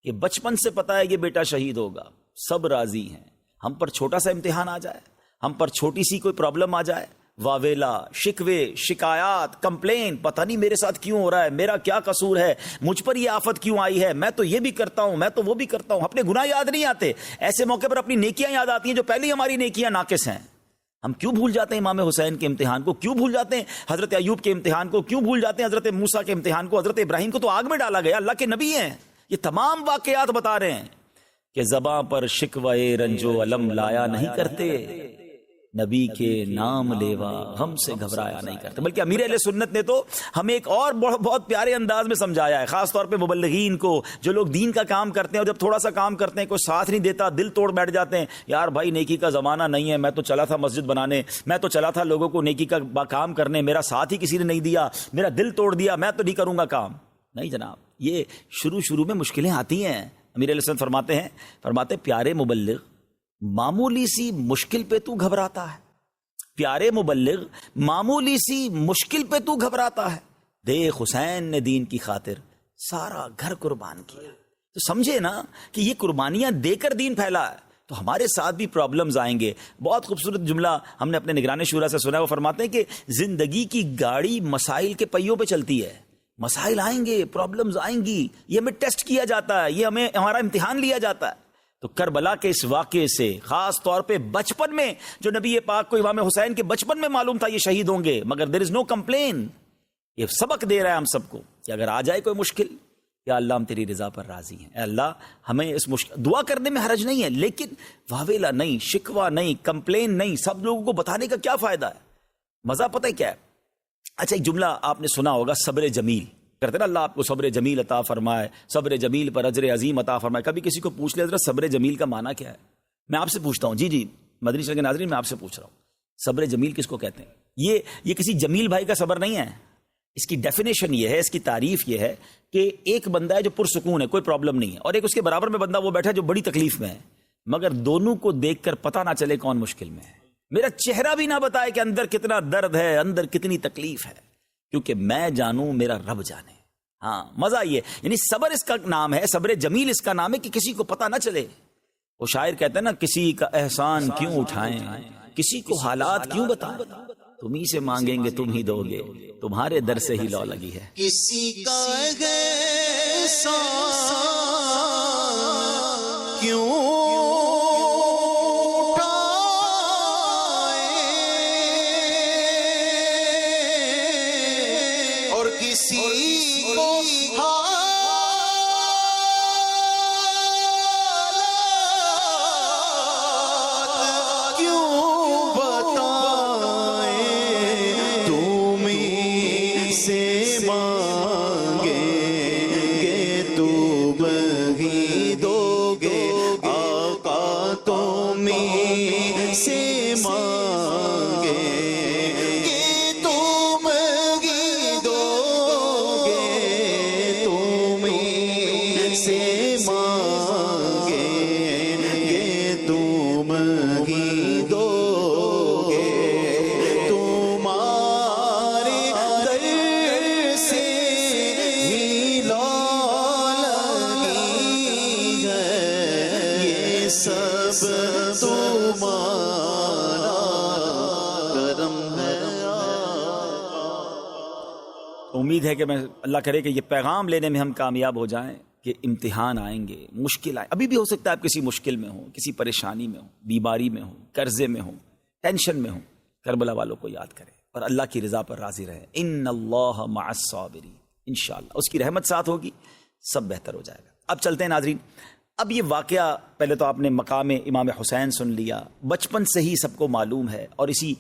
کہ بچپن سے پتا ہے یہ بیٹا شہید ہوگا، سب راضی ہیں، ہم پر چھوٹا سا امتحان آ جائے، ہم پر چھوٹی سی کوئی پرابلم آ جائے، واویلا، شکوے، شکایات، کمپلین، پتہ نہیں میرے ساتھ کیوں ہو رہا ہے، میرا کیا قصور ہے، مجھ پر یہ آفت کیوں آئی ہے، میں تو یہ بھی کرتا ہوں، میں تو وہ بھی کرتا ہوں، اپنے گناہ یاد نہیں آتے، ایسے موقع پر اپنی نیکیاں یاد آتی ہیں جو پہلے ہی ہماری نیکیاں ناقص ہیں۔ ہم کیوں بھول جاتے ہیں امام حسین کے امتحان کو، کیوں بھول جاتے ہیں حضرت ایوب کے امتحان کو، کیوں بھول جاتے ہیں حضرت موسیٰ کے امتحان کو، حضرت ابراہیم کو تو آگ میں ڈالا گیا، اللہ کے نبی ہیں، یہ تمام واقعات بتا رہے ہیں کہ زباں پر شکوے رنج و علم لایا نہیں کرتے، نبی کے نام لیوا ہم سے گھبرایا نہیں کرتے۔ بلکہ امیر اہل سنت نے تو ہمیں ایک اور بہت پیارے انداز میں سمجھایا ہے، خاص طور پہ مبلغین کو، جو لوگ دین کا کام کرتے ہیں اور جب تھوڑا سا کام کرتے ہیں کوئی ساتھ نہیں دیتا، دل توڑ بیٹھ جاتے ہیں، یار بھائی نیکی کا زمانہ نہیں ہے، میں تو چلا تھا مسجد بنانے، میں تو چلا تھا لوگوں کو نیکی کا کام کرنے، میرا ساتھ ہی کسی نے نہیں دیا، میرا دل توڑ دیا، میں تو نہیں کروں گا کام۔ نہیں جناب، یہ شروع میں مشکلیں آتی ہیں۔ امیر اہل سنت فرماتے پیارے مبلغ، معمولی سی مشکل پہ تو گھبراتا ہے، پیارے مبلغ معمولی سی مشکل پہ تو گھبراتا ہے، دیکھ حسین نے دین کی خاطر سارا گھر قربان کیا۔ تو سمجھے نا کہ یہ قربانیاں دے کر دین پھیلا ہے، تو ہمارے ساتھ بھی پرابلمز آئیں گے۔ بہت خوبصورت جملہ ہم نے اپنے نگران شورا سے سنا ہے، وہ فرماتے ہیں کہ زندگی کی گاڑی مسائل کے پہیوں پہ چلتی ہے، مسائل آئیں گے، پرابلمز آئیں گی، یہ ہمیں ٹیسٹ کیا جاتا ہے، یہ ہمارا امتحان لیا جاتا ہے۔ تو کربلا کے اس واقعے سے خاص طور پہ بچپن میں جو نبی پاک کو امام حسین کے بچپن میں معلوم تھا یہ شہید ہوں گے، مگر دیر از نو کمپلین، یہ سبق دے رہا ہے ہم سب کو کہ اگر آ جائے کوئی مشکل، یا اللہ ہم تیری رضا پر راضی ہیں، اے اللہ ہمیں اس مشکل، دعا کرنے میں حرج نہیں ہے، لیکن واویلا نہیں، شکوہ نہیں، کمپلین نہیں، سب لوگوں کو بتانے کا کیا فائدہ ہے، مزہ پتہ ہے کیا ہے؟ اچھا ایک جملہ آپ نے سنا ہوگا، صبر جمیل کرتے نا، اللہ آپ کو صبر جمیل عطا فرمائے، صبر جمیل پر اجر عظیم عطا فرمائے۔ کبھی کسی کو پوچھ لے حضرت صبر جمیل کا معنی کیا ہے؟ میں آپ سے پوچھتا ہوں، جی مدنی چینل کے ناظرین میں آپ سے پوچھ رہا ہوں، صبر جمیل کس کو کہتے ہیں؟ یہ کسی جمیل بھائی کا صبر نہیں ہے، اس کی ڈیفینیشن یہ ہے، اس کی تعریف یہ ہے کہ ایک بندہ ہے جو پرسکون ہے، کوئی پرابلم نہیں ہے، اور ایک اس کے برابر میں بندہ وہ بیٹھا ہے جو بڑی تکلیف میں ہے، مگر دونوں کو دیکھ کر پتہ نہ چلے کون مشکل میں ہے، میرا چہرہ بھی نہ بتائے کہ اندر کتنا درد ہے، اندر کتنی تکلیف ہے، کیونکہ میں جانوں میرا رب جانے۔ ہاں مزہ یہ، یعنی صبر اس کا نام ہے، صبر جمیل اس کا نام ہے کہ کسی کو پتہ نہ چلے۔ وہ شاعر کہتے ہیں نا، کسی کا احسان کیوں اٹھائیں، کسی کو حالات کیوں بتائیں، تم ہی سے مانگیں گے تم ہی دو گے، تمہارے در سے ہی لو لگی ہے۔ کسی کا احسان کیوں اور کسی کو سب تمہارا کرم ہے۔ امید ہے کہ میں اللہ کرے کہ یہ پیغام لینے میں ہم کامیاب ہو جائیں کہ امتحان آئیں گے، مشکل آئیں، ابھی بھی ہو سکتا ہے آپ کسی مشکل میں ہوں، کسی پریشانی میں ہوں، بیماری میں ہوں، قرضے میں ہوں، ٹینشن میں ہوں، کربلا والوں کو یاد کریں اور اللہ کی رضا پر راضی رہیں۔ ان اللہ مع الصابرین، انشاءاللہ اس کی رحمت ساتھ ہوگی، سب بہتر ہو جائے گا۔ اب چلتے ہیں ناظرین، اب یہ واقعہ پہلے تو آپ نے مقام امام حسین سن لیا، بچپن سے ہی سب کو معلوم ہے اور اسی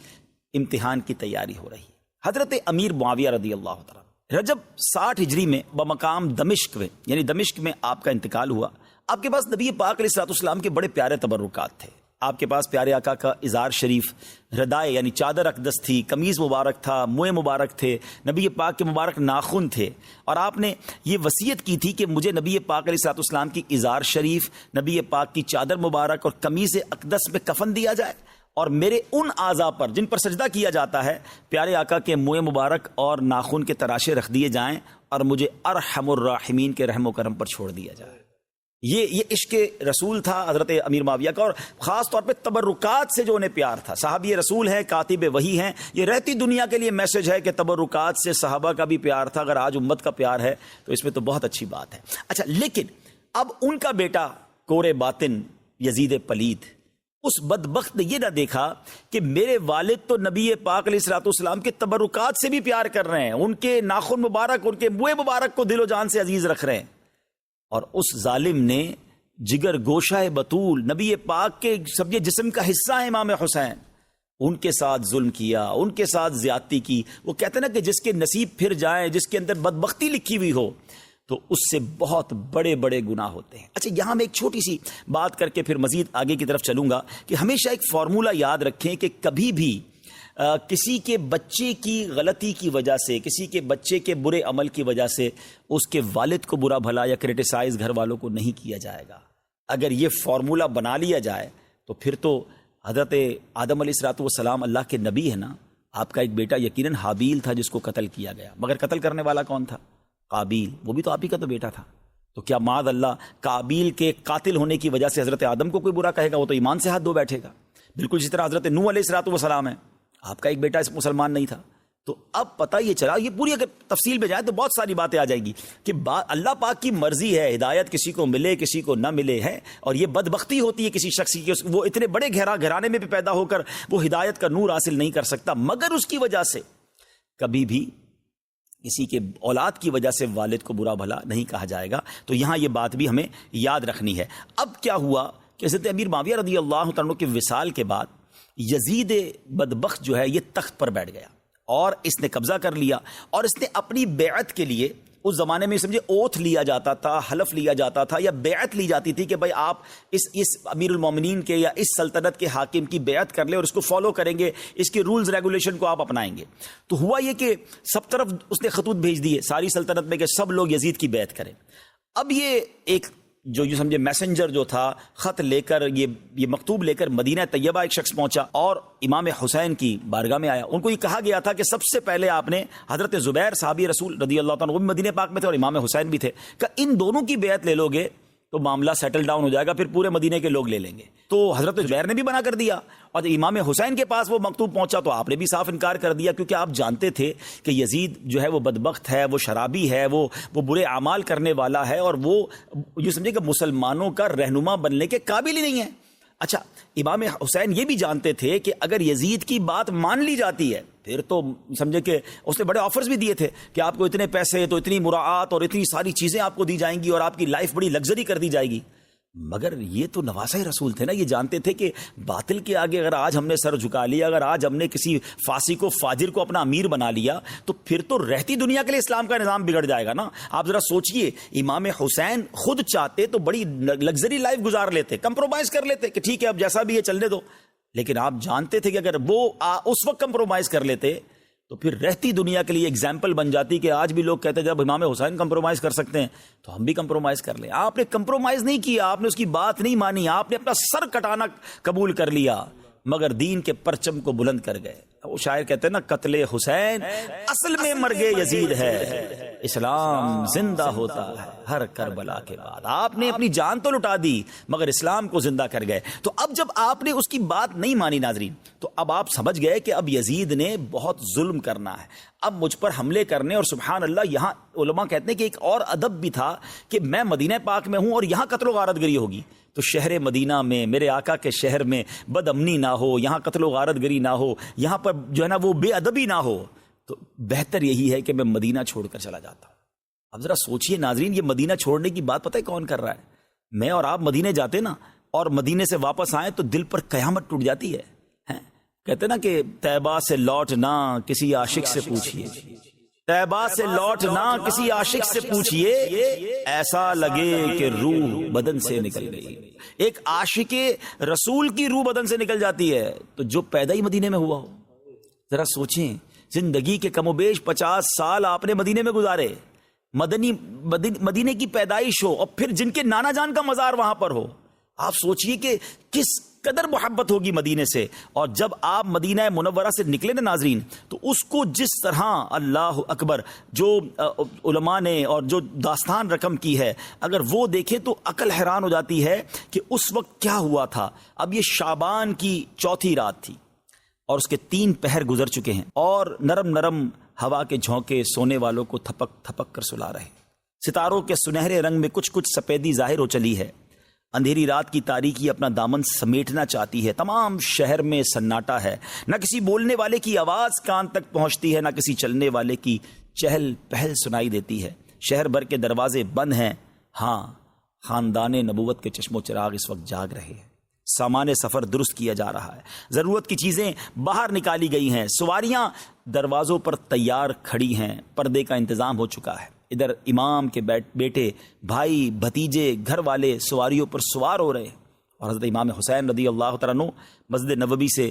امتحان کی تیاری ہو رہی ہے۔ حضرت امیر معاویہ رضی اللہ تعالیٰ رجب 60 ہجری میں بمقام دمشق میں، یعنی دمشق میں آپ کا انتقال ہوا۔ آپ کے پاس نبی پاک علیہ الصلوۃ والسلام کے بڑے پیارے تبرکات تھے۔ آپ کے پاس پیارے آقا کا ازار شریف، ردائے یعنی چادر اقدس تھی، قمیض مبارک تھا، موئے مبارک تھے، نبی پاک کے مبارک ناخن تھے، اور آپ نے یہ وصیت کی تھی کہ مجھے نبی پاک علیہ الصلوۃ والسلام کی ازار شریف، نبی پاک کی چادر مبارک اور قمیض اقدس میں کفن دیا جائے، اور میرے ان اعضاء پر جن پر سجدہ کیا جاتا ہے پیارے آقا کے موئے مبارک اور ناخن کے تراشے رکھ دیے جائیں، اور مجھے ارحم الراحمین کے رحم و کرم پر چھوڑ دیا جائے۔ یہ عشق رسول تھا حضرت امیر معاویہ کا، اور خاص طور پہ تبرکات سے جو انہیں پیار تھا۔ صحابی رسول ہیں، کاتب وحی ہیں، یہ رہتی دنیا کے لیے میسج ہے کہ تبرکات سے صحابہ کا بھی پیار تھا۔ اگر آج امت کا پیار ہے تو اس میں تو بہت اچھی بات ہے۔ اچھا، لیکن اب ان کا بیٹا کور باطن یزید پلید، اس بدبخت نے یہ نہ دیکھا کہ میرے والد تو نبی پاک علیہ الصلوۃ والسلام کے تبرکات سے بھی پیار کر رہے ہیں، ان کے ناخن مبارک، ان کے موئے مبارک کو دل و جان سے عزیز رکھ رہے ہیں، اور اس ظالم نے جگر گوشہ بطول نبی پاک کے سب جسم کا حصہ ہے امام حسین، ان کے ساتھ ظلم کیا، ان کے ساتھ زیادتی کی۔ وہ کہتے ہیں نا کہ جس کے نصیب پھر جائیں، جس کے اندر بدبختی لکھی ہوئی ہو تو اس سے بہت بڑے بڑے گناہ ہوتے ہیں۔ اچھا، یہاں میں ایک چھوٹی سی بات کر کے پھر مزید آگے کی طرف چلوں گا کہ ہمیشہ ایک فارمولہ یاد رکھیں کہ کبھی بھی کسی کے بچے کی غلطی کی وجہ سے، کسی کے بچے کے برے عمل کی وجہ سے اس کے والد کو برا بھلا یا کرٹیسائز گھر والوں کو نہیں کیا جائے گا۔ اگر یہ فارمولہ بنا لیا جائے تو پھر تو حضرت آدم علیہ الصلوۃ والسلام اللہ کے نبی ہے نا، آپ کا ایک بیٹا یقیناً حابیل تھا جس کو قتل کیا گیا، مگر قتل کرنے والا کون تھا؟ قابیل، وہ بھی تو آپ ہی کا تو بیٹا تھا۔ تو کیا معاذ اللہ قابیل کے قاتل ہونے کی وجہ سے حضرت آدم کو کوئی برا کہے گا؟ وہ تو ایمان سے ہاتھ دھو بیٹھے گا۔ بالکل جس طرح حضرت نوح علیہ الصلوۃ والسلام ہے، آپ کا ایک بیٹا اس مسلمان نہیں تھا۔ تو اب پتہ یہ چلا، یہ پوری اگر تفصیل میں جائے تو بہت ساری باتیں آ جائیں گی کہ اللہ پاک کی مرضی ہے، ہدایت کسی کو ملے کسی کو نہ ملے ہے، اور یہ بدبختی ہوتی ہے کسی شخص کی، وہ اتنے بڑے گھرانے میں بھی پیدا ہو کر وہ ہدایت کا نور حاصل نہیں کر سکتا، مگر اس کی وجہ سے کبھی بھی کسی کے اولاد کی وجہ سے والد کو برا بھلا نہیں کہا جائے گا۔ تو یہاں یہ بات بھی ہمیں یاد رکھنی ہے۔ اب کیا ہوا کہ حضرت امیر معاویہ رضی اللہ تعالیٰ عنہ کے وصال کے بعد یزید بدبخت جو ہے یہ تخت پر بیٹھ گیا اور اس نے قبضہ کر لیا، اور اس نے اپنی بیعت کے لیے، اس زمانے میں سمجھے اوتھ لیا جاتا تھا، حلف لیا جاتا تھا، یا بیعت لی جاتی تھی کہ بھائی آپ اس امیر المومنین کے یا اس سلطنت کے حاکم کی بیعت کر لیں اور اس کو فالو کریں گے، اس کے رولز ریگولیشن کو آپ اپنائیں گے۔ تو ہوا یہ کہ سب طرف اس نے خطوط بھیج دیے ساری سلطنت میں کہ سب لوگ یزید کی بیعت کریں۔ اب یہ ایک جو یہ سمجھے میسنجر جو تھا، خط لے کر یہ مکتوب لے کر مدینہ طیبہ ایک شخص پہنچا اور امام حسین کی بارگاہ میں آیا۔ ان کو یہ کہا گیا تھا کہ سب سے پہلے آپ نے حضرت زبیر صحابی رسول رضی اللہ تعالیٰ عنہ، وہ بھی مدینہ پاک میں تھے اور امام حسین بھی تھے، کہ ان دونوں کی بیعت لے لو گے تو معاملہ سیٹل ڈاؤن ہو جائے گا، پھر پورے مدینے کے لوگ لے لیں گے۔ تو حضرت زبیر نے بھی منع کر دیا، اور امام حسین کے پاس وہ مکتوب پہنچا تو آپ نے بھی صاف انکار کر دیا، کیونکہ آپ جانتے تھے کہ یزید جو ہے وہ بدبخت ہے، وہ شرابی ہے، وہ برے اعمال کرنے والا ہے، اور وہ یہ سمجھے کہ مسلمانوں کا رہنما بننے کے قابل ہی نہیں ہے۔ اچھا، امام حسین یہ بھی جانتے تھے کہ اگر یزید کی بات مان لی جاتی ہے پھر تو سمجھے کہ اس نے بڑے آفرز بھی دیے تھے کہ آپ کو اتنے پیسے، تو اتنی مراعات اور اتنی ساری چیزیں آپ کو دی جائیں گی اور آپ کی لائف بڑی لگژری کر دی جائے گی۔ مگر یہ تو نواسہ رسول تھے نا، یہ جانتے تھے کہ باطل کے آگے اگر آج ہم نے سر جھکا لیا، اگر آج ہم نے کسی فاسق و فاجر کو اپنا امیر بنا لیا تو پھر تو رہتی دنیا کے لیے اسلام کا نظام بگڑ جائے گا نا۔ آپ ذرا سوچئے، امام حسین خود چاہتے تو بڑی لگژری لائف گزار لیتے، کمپرومائز کر لیتے کہ ٹھیک ہے اب جیسا بھی ہے چلنے دو، لیکن آپ جانتے تھے کہ اگر وہ اس وقت کمپرومائز کر لیتے تو پھر رہتی دنیا کے لیے اگزامپل بن جاتی کہ آج بھی لوگ کہتے ہیں جب امام حسین کمپرومائز کر سکتے ہیں تو ہم بھی کمپرومائز کر لیں۔ آپ نے کمپرومائز نہیں کیا، آپ نے اس کی بات نہیں مانی، آپ نے اپنا سر کٹانا قبول کر لیا، مگر دین کے پرچم کو بلند کر گئے۔ وہ شاعر کہتے ہیں نا، قتل حسین اصل میں مرگ یزید ہے، اسلام زندہ ہوتا ہے ہر کربلا کے بعد۔ آپ نے اپنی جان تو لٹا دی مگر اسلام کو زندہ کر گئے۔ تو اب جب آپ نے اس کی بات نہیں مانی ناظرین، تو اب آپ سمجھ گئے کہ اب یزید نے بہت ظلم کرنا ہے، اب مجھ پر حملے کرنے۔ اور سبحان اللہ، یہاں علماء کہتے ہیں کہ ایک اور ادب بھی تھا کہ میں مدینہ پاک میں ہوں اور یہاں قتل و غارت گری ہوگی، تو شہر مدینہ میں، میرے آقا کے شہر میں بد امنی نہ ہو، یہاں قتل و غارت گری نہ ہو، یہاں پر جو ہے نا وہ بے ادبی نہ ہو، تو بہتر یہی ہے کہ میں مدینہ چھوڑ کر چلا جاتا ہوں۔ اب ذرا سوچئے ناظرین، یہ مدینہ چھوڑنے کی بات پتہ ہے کون کر رہا ہے؟ میں اور آپ مدینے جاتے نا اور مدینے سے واپس آئیں تو دل پر قیامت ٹوٹ جاتی ہے۔ کہتے نا کہ طیبہ سے لوٹنا کسی عاشق سے پوچھئے، طیبہ سے لوٹنا کسی عاشق سے پوچھئے، ایسا لگے کہ روح بدن سے نکل گئی۔ ایک عاشق رسول کی روح بدن سے نکل جاتی ہے، تو جو پیدا ہی مدینے میں ہوا ہو، ذرا سوچیں، زندگی کے کم و بیش 50 سال آپ نے مدینے میں گزارے، مدینے کی پیدائش ہو، اور پھر جن کے نانا جان کا مزار وہاں پر ہو، آپ سوچئے کہ کس قدر محبت ہوگی مدینے سے۔ اور جب آپ مدینہ منورہ سے نکلے نا ناظرین، تو اس کو جس طرح اللہ اکبر جو علماء نے اور جو داستان رقم کی ہے، اگر وہ دیکھیں تو عقل حیران ہو جاتی ہے کہ اس وقت کیا ہوا تھا۔ اب یہ شعبان کی چوتھی رات تھی اور اس کے 3 پہر گزر چکے ہیں، اور نرم نرم ہوا کے جھونکے سونے والوں کو تھپک تھپک کر سلا رہے، ستاروں کے سنہرے رنگ میں کچھ کچھ سفیدی ظاہر ہو چلی ہے، اندھیری رات کی تاریکی اپنا دامن سمیٹنا چاہتی ہے، تمام شہر میں سناٹا ہے، نہ کسی بولنے والے کی آواز کان تک پہنچتی ہے، نہ کسی چلنے والے کی چہل پہل سنائی دیتی ہے، شہر بھر کے دروازے بند ہیں، ہاں خاندان نبوت کے چشم و چراغ اس وقت جاگ رہے ہیں، سامان سفر درست کیا جا رہا ہے، ضرورت کی چیزیں باہر نکالی گئی ہیں، سواریاں دروازوں پر تیار کھڑی ہیں، پردے کا انتظام ہو چکا ہے، ادھر امام کے بیٹے، بھائی، بھتیجے، گھر والے سواریوں پر سوار ہو رہے ہیں، اور حضرت امام حسین رضی اللہ تعالیٰ عنہ مسجد نبوی سے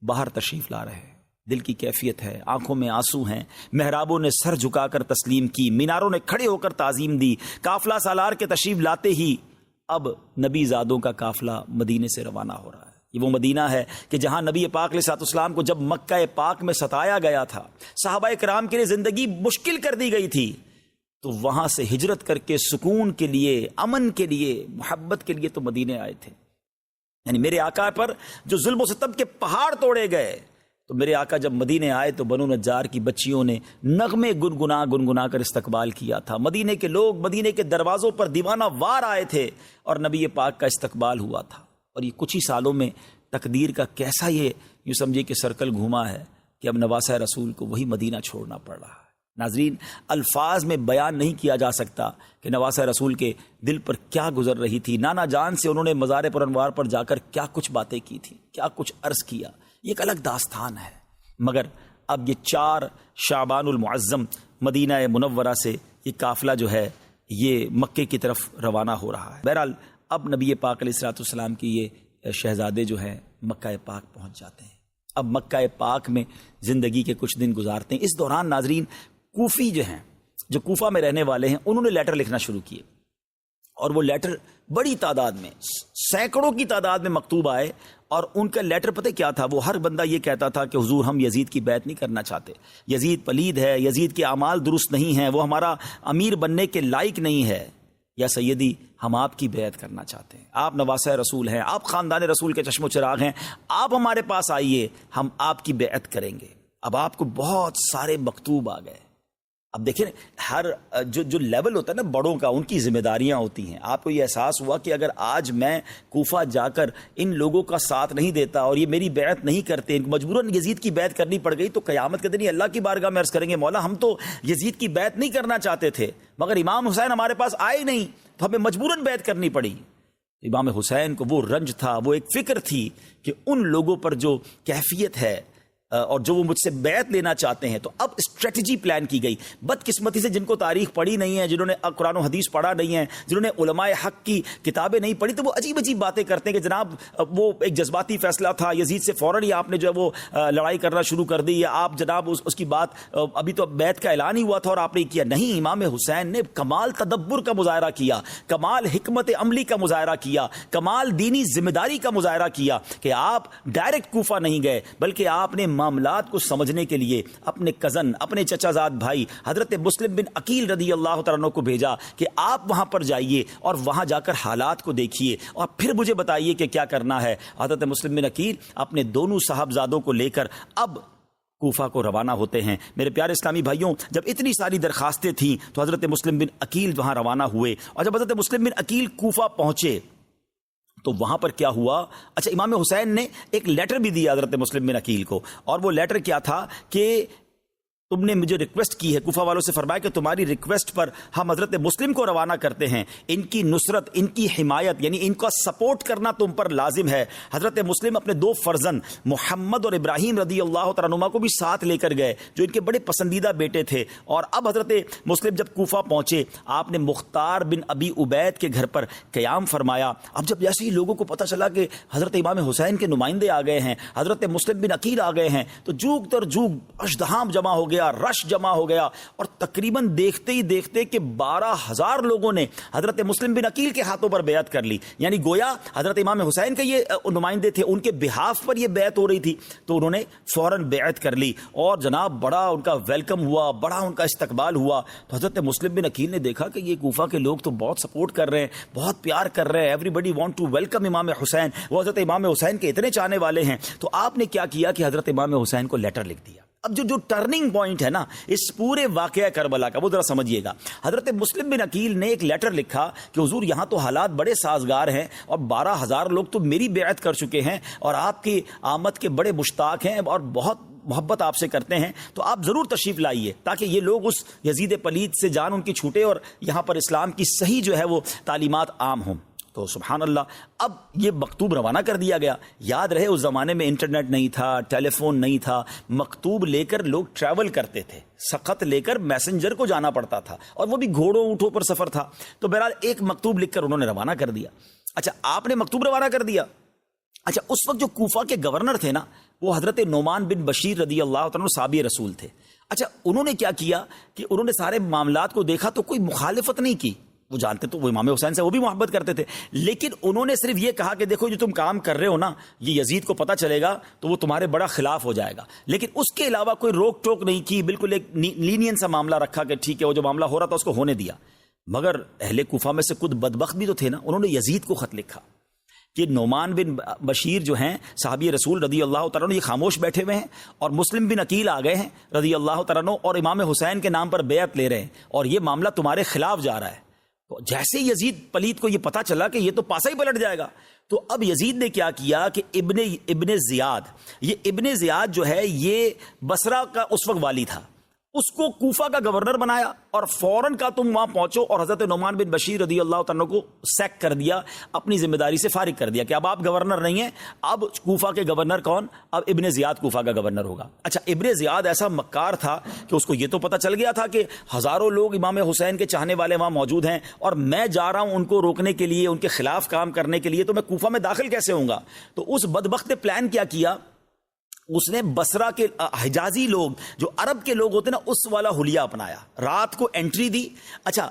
باہر تشریف لا رہے ہیں۔ دل کی کیفیت ہے، آنکھوں میں آنسو ہیں، محرابوں نے سر جھکا کر تسلیم کی، میناروں نے کھڑے ہو کر تعظیم دی، قافلہ سالار کے تشریف لاتے ہی اب نبی زادوں کا قافلہ مدینے سے روانہ ہو رہا ہے۔ یہ وہ مدینہ ہے کہ جہاں نبی پاک علیہ السلام کو جب مکہ پاک میں ستایا گیا تھا، صحابہ کرام کے لیے زندگی مشکل کر دی گئی تھی، تو وہاں سے ہجرت کر کے سکون کے لیے، امن کے لیے، محبت کے لیے تو مدینے آئے تھے۔ یعنی میرے آقا پر جو ظلم و ستم کے پہاڑ توڑے گئے، تو میرے آقا جب مدینے آئے تو بنو نجار کی بچیوں نے نغمے گنگنا کر استقبال کیا تھا، مدینے کے لوگ مدینے کے دروازوں پر دیوانہ وار آئے تھے، اور نبی پاک کا استقبال ہوا تھا۔ اور یہ کچھ ہی سالوں میں تقدیر کا کیسا یہ یوں سمجھے کہ سرکل گھوما ہے کہ اب نواسہ رسول کو وہی مدینہ چھوڑنا پڑ رہا ہے۔ ناظرین، الفاظ میں بیان نہیں کیا جا سکتا کہ نواسہ رسول کے دل پر کیا گزر رہی تھی، نانا جان سے انہوں نے مزار پر انوار پر جا کر کیا کچھ باتیں کی تھی، کیا کچھ عرض کیا، یہ ایک الگ داستان ہے۔ مگر اب یہ 4 شعبان المعظم مدینہ منورہ سے یہ قافلہ جو ہے یہ مکے کی طرف روانہ ہو رہا ہے۔ بہرحال اب نبی پاک علیہ السلام کی یہ شہزادے جو ہیں مکہ پاک پہنچ جاتے ہیں، اب مکہ پاک میں زندگی کے کچھ دن گزارتے ہیں۔ اس دوران ناظرین کوفی جو ہیں، جو کوفہ میں رہنے والے ہیں، انہوں نے لیٹر لکھنا شروع کیے، اور وہ لیٹر بڑی تعداد میں، سینکڑوں کی تعداد میں مکتوب آئے، اور ان کا لیٹر پتہ کیا تھا؟ وہ ہر بندہ یہ کہتا تھا کہ حضور ہم یزید کی بیعت نہیں کرنا چاہتے، یزید پلید ہے، یزید کے اعمال درست نہیں ہیں، وہ ہمارا امیر بننے کے لائق نہیں ہے، یا سیدی ہم آپ کی بیعت کرنا چاہتے ہیں، آپ نواسہ رسول ہیں، آپ خاندان رسول کے چشم و چراغ ہیں، آپ ہمارے پاس آئیے، ہم آپ کی بیعت کریں گے۔ اب آپ کو بہت سارے مکتوب آ گئے۔ اب دیکھیں ہر جو لیول ہوتا ہے نا بڑوں کا، ان کی ذمہ داریاں ہوتی ہیں۔ آپ کو یہ احساس ہوا کہ اگر آج میں کوفہ جا کر ان لوگوں کا ساتھ نہیں دیتا اور یہ میری بیعت نہیں کرتے، ان کو مجبوراً یزید کی بیعت کرنی پڑ گئی، تو قیامت کے دن یہ اللہ کی بارگاہ میں عرض کریں گے، مولا ہم تو یزید کی بیعت نہیں کرنا چاہتے تھے، مگر امام حسین ہمارے پاس آئے نہیں تو ہمیں مجبوراً بیعت کرنی پڑی۔ امام حسین کو وہ رنج تھا، وہ ایک فکر تھی کہ ان لوگوں پر جو کیفیت ہے اور جو وہ مجھ سے بیعت لینا چاہتے ہیں، تو اب اسٹریٹجی پلان کی گئی۔ بدقسمتی سے جن کو تاریخ پڑھی نہیں ہے، جنہوں نے قرآن و حدیث پڑھا نہیں ہے، جنہوں نے علماء حق کی کتابیں نہیں پڑھی، تو وہ عجیب عجیب باتیں کرتے ہیں کہ جناب وہ ایک جذباتی فیصلہ تھا، یزید سے فوراً ہی آپ نے جو ہے وہ لڑائی کرنا شروع کر دی، یا آپ جناب اس کی بات ابھی تو بیعت کا اعلان ہی ہوا تھا اور آپ نے کیا نہیں۔ امام حسین نے کمال تدبر کا مظاہرہ کیا، کمال حکمت عملی کا مظاہرہ کیا، کمال دینی ذمہ داری کا مظاہرہ کیا کہ آپ ڈائریکٹ کوفہ نہیں گئے، بلکہ آپ نے معاملات کو سمجھنے کے لیے اپنے کزن، اپنے چچا زاد بھائی حضرت مسلم بن عقیل رضی اللہ تعالیٰ عنہ کو بھیجا کہ آپ وہاں پر جائیے اور وہاں جا کر حالات کو دیکھیے اور پھر مجھے بتائیے کہ کیا کرنا ہے۔ حضرت مسلم بن عقیل اپنے دونوں صاحبزادوں کو لے کر اب کوفہ کو روانہ ہوتے ہیں۔ میرے پیارے اسلامی بھائیوں، جب اتنی ساری درخواستیں تھیں تو حضرت مسلم بن عقیل وہاں روانہ ہوئے، اور جب حضرت مسلم بن عقیل کوفہ پہنچے تو وہاں پر کیا ہوا؟ اچھا، امام حسین نے ایک لیٹر بھی دیا حضرت مسلم بن عقیل کو، اور وہ لیٹر کیا تھا کہ تم نے مجھے ریکویسٹ کی ہے، کوفہ والوں سے فرمایا کہ تمہاری ریکویسٹ پر ہم حضرت مسلم کو روانہ کرتے ہیں، ان کی نصرت، ان کی حمایت، یعنی ان کا سپورٹ کرنا تم پر لازم ہے۔ حضرت مسلم اپنے دو فرزند محمد اور ابراہیم رضی اللہ تعالیٰ عنہما کو بھی ساتھ لے کر گئے، جو ان کے بڑے پسندیدہ بیٹے تھے۔ اور اب حضرت مسلم جب کوفہ پہنچے، آپ نے مختار بن ابی عبید کے گھر پر قیام فرمایا۔ اب جب جیسے ہی لوگوں کو پتہ چلا کہ حضرت امام حسین کے نمائندے آ گئے ہیں، حضرت مسلم بن عقیل آ گئے ہیں، تو جوگ در جوگ ازدحام جمع ہو گیا، رش جمع ہو گیا، اور تقریباً دیکھتے ہی دیکھتے کہ 12,000 لوگوں نے حضرت مسلم بن عقیل کے ہاتھوں پر بیعت کر لی۔ یعنی گویا حضرت امام حسین کے یہ نمائندے تھے، ان کے بہاف پر یہ بیعت ہو رہی تھی، تو انہوں نے فوراً بیعت کر لی، اور جناب بڑا ان کا ویلکم ہوا، بڑا ان کا استقبال ہوا۔ تو حضرت مسلم بن عقیل نے دیکھا کہ یہ کوفہ کے لوگ تو بہت سپورٹ کر رہے ہیں، بہت پیار کر رہے ہیں، everybody want to welcome Imam Hussain, وہ حضرت امام حسین کے اتنے چاہنے والے ہیں۔ تو آپ نے کیا کیا کہ حضرت امام حسین کو لیٹر لکھ دیا۔ اب جو ٹرننگ پوائنٹ ہے نا اس پورے واقعہ کربلا کا، وہ ذرا سمجھیے گا۔ حضرت مسلم بن عقیل نے ایک لیٹر لکھا کہ حضور یہاں تو حالات بڑے سازگار ہیں، اور 12,000 لوگ تو میری بیعت کر چکے ہیں، اور آپ کی آمد کے بڑے مشتاق ہیں، اور بہت محبت آپ سے کرتے ہیں، تو آپ ضرور تشریف لائیے تاکہ یہ لوگ اس یزید پلید سے جان ان کی چھوٹے، اور یہاں پر اسلام کی صحیح جو ہے وہ تعلیمات عام ہوں۔ تو سبحان اللہ، اب یہ مکتوب روانہ کر دیا گیا۔ یاد رہے اس زمانے میں انٹرنیٹ نہیں تھا، ٹیلی فون نہیں تھا، مکتوب لے کر لوگ ٹریول کرتے تھے، خط لے کر میسنجر کو جانا پڑتا تھا، اور وہ بھی گھوڑوں اونٹوں پر سفر تھا۔ تو بہرحال ایک مکتوب لکھ کر انہوں نے روانہ کر دیا۔ اچھا، آپ نے مکتوب روانہ کر دیا۔ اچھا، اس وقت جو کوفہ کے گورنر تھے نا، وہ حضرت نعمان بن بشیر رضی اللہ تعالیٰ صحابی رسول تھے۔ اچھا، انہوں نے کیا کیا کہ انہوں نے سارے معاملات کو دیکھا تو کوئی مخالفت نہیں کی، وہ جانتے تو وہ امام حسین سے وہ بھی محبت کرتے تھے، لیکن انہوں نے صرف یہ کہا کہ دیکھو جو تم کام کر رہے ہو نا، یہ یزید کو پتہ چلے گا تو وہ تمہارے بڑا خلاف ہو جائے گا، لیکن اس کے علاوہ کوئی روک ٹوک نہیں کی، بالکل ایک لینین سا معاملہ رکھا کہ ٹھیک ہے، وہ جو معاملہ ہو رہا تھا اس کو ہونے دیا۔ مگر اہل کوفہ میں سے کچھ بدبخت بھی تو تھے نا، انہوں نے یزید کو خط لکھا کہ نعمان بن بشیر جو ہیں صحابی رسول رضی اللہ تعالیٰ عنہ، یہ خاموش بیٹھے ہوئے ہیں، اور مسلم بن عقیل آ گئے ہیں رضی اللہ تعالیٰ عنہ، اور امام حسین کے نام پر بیعت لے رہے ہیں، اور یہ معاملہ تمہارے خلاف جا رہا ہے۔ تو جیسے یزید پلید کو یہ پتا چلا کہ یہ تو پاسا ہی پلٹ جائے گا، تو اب یزید نے کیا کیا کہ ابن زیاد جو ہے یہ بصرہ کا اس وقت والی تھا، اس کو کوفہ کا گورنر بنایا، اور فوراً کا تم وہاں پہنچو، اور حضرت نعمان بن بشیر رضی اللہ تعالیٰ کو سیک کر دیا، اپنی ذمہ داری سے فارغ کر دیا کہ اب آپ گورنر نہیں ہیں، اب کوفہ کے گورنر کون؟ اب ابن زیاد کوفہ کا گورنر ہوگا۔ اچھا، ابن زیاد ایسا مکار تھا کہ اس کو یہ تو پتہ چل گیا تھا کہ ہزاروں لوگ امام حسین کے چاہنے والے وہاں موجود ہیں، اور میں جا رہا ہوں ان کو روکنے کے لیے، ان کے خلاف کام کرنے کے لیے، تو میں کوفہ میں داخل کیسے ہوں گا؟ تو اس بدبخت نے پلان کیا اس نے بصرہ کے حجازی لوگ جو عرب کے لوگ ہوتے نا، اس والا حلیہ اپنایا، رات کو انٹری دی۔ اچھا،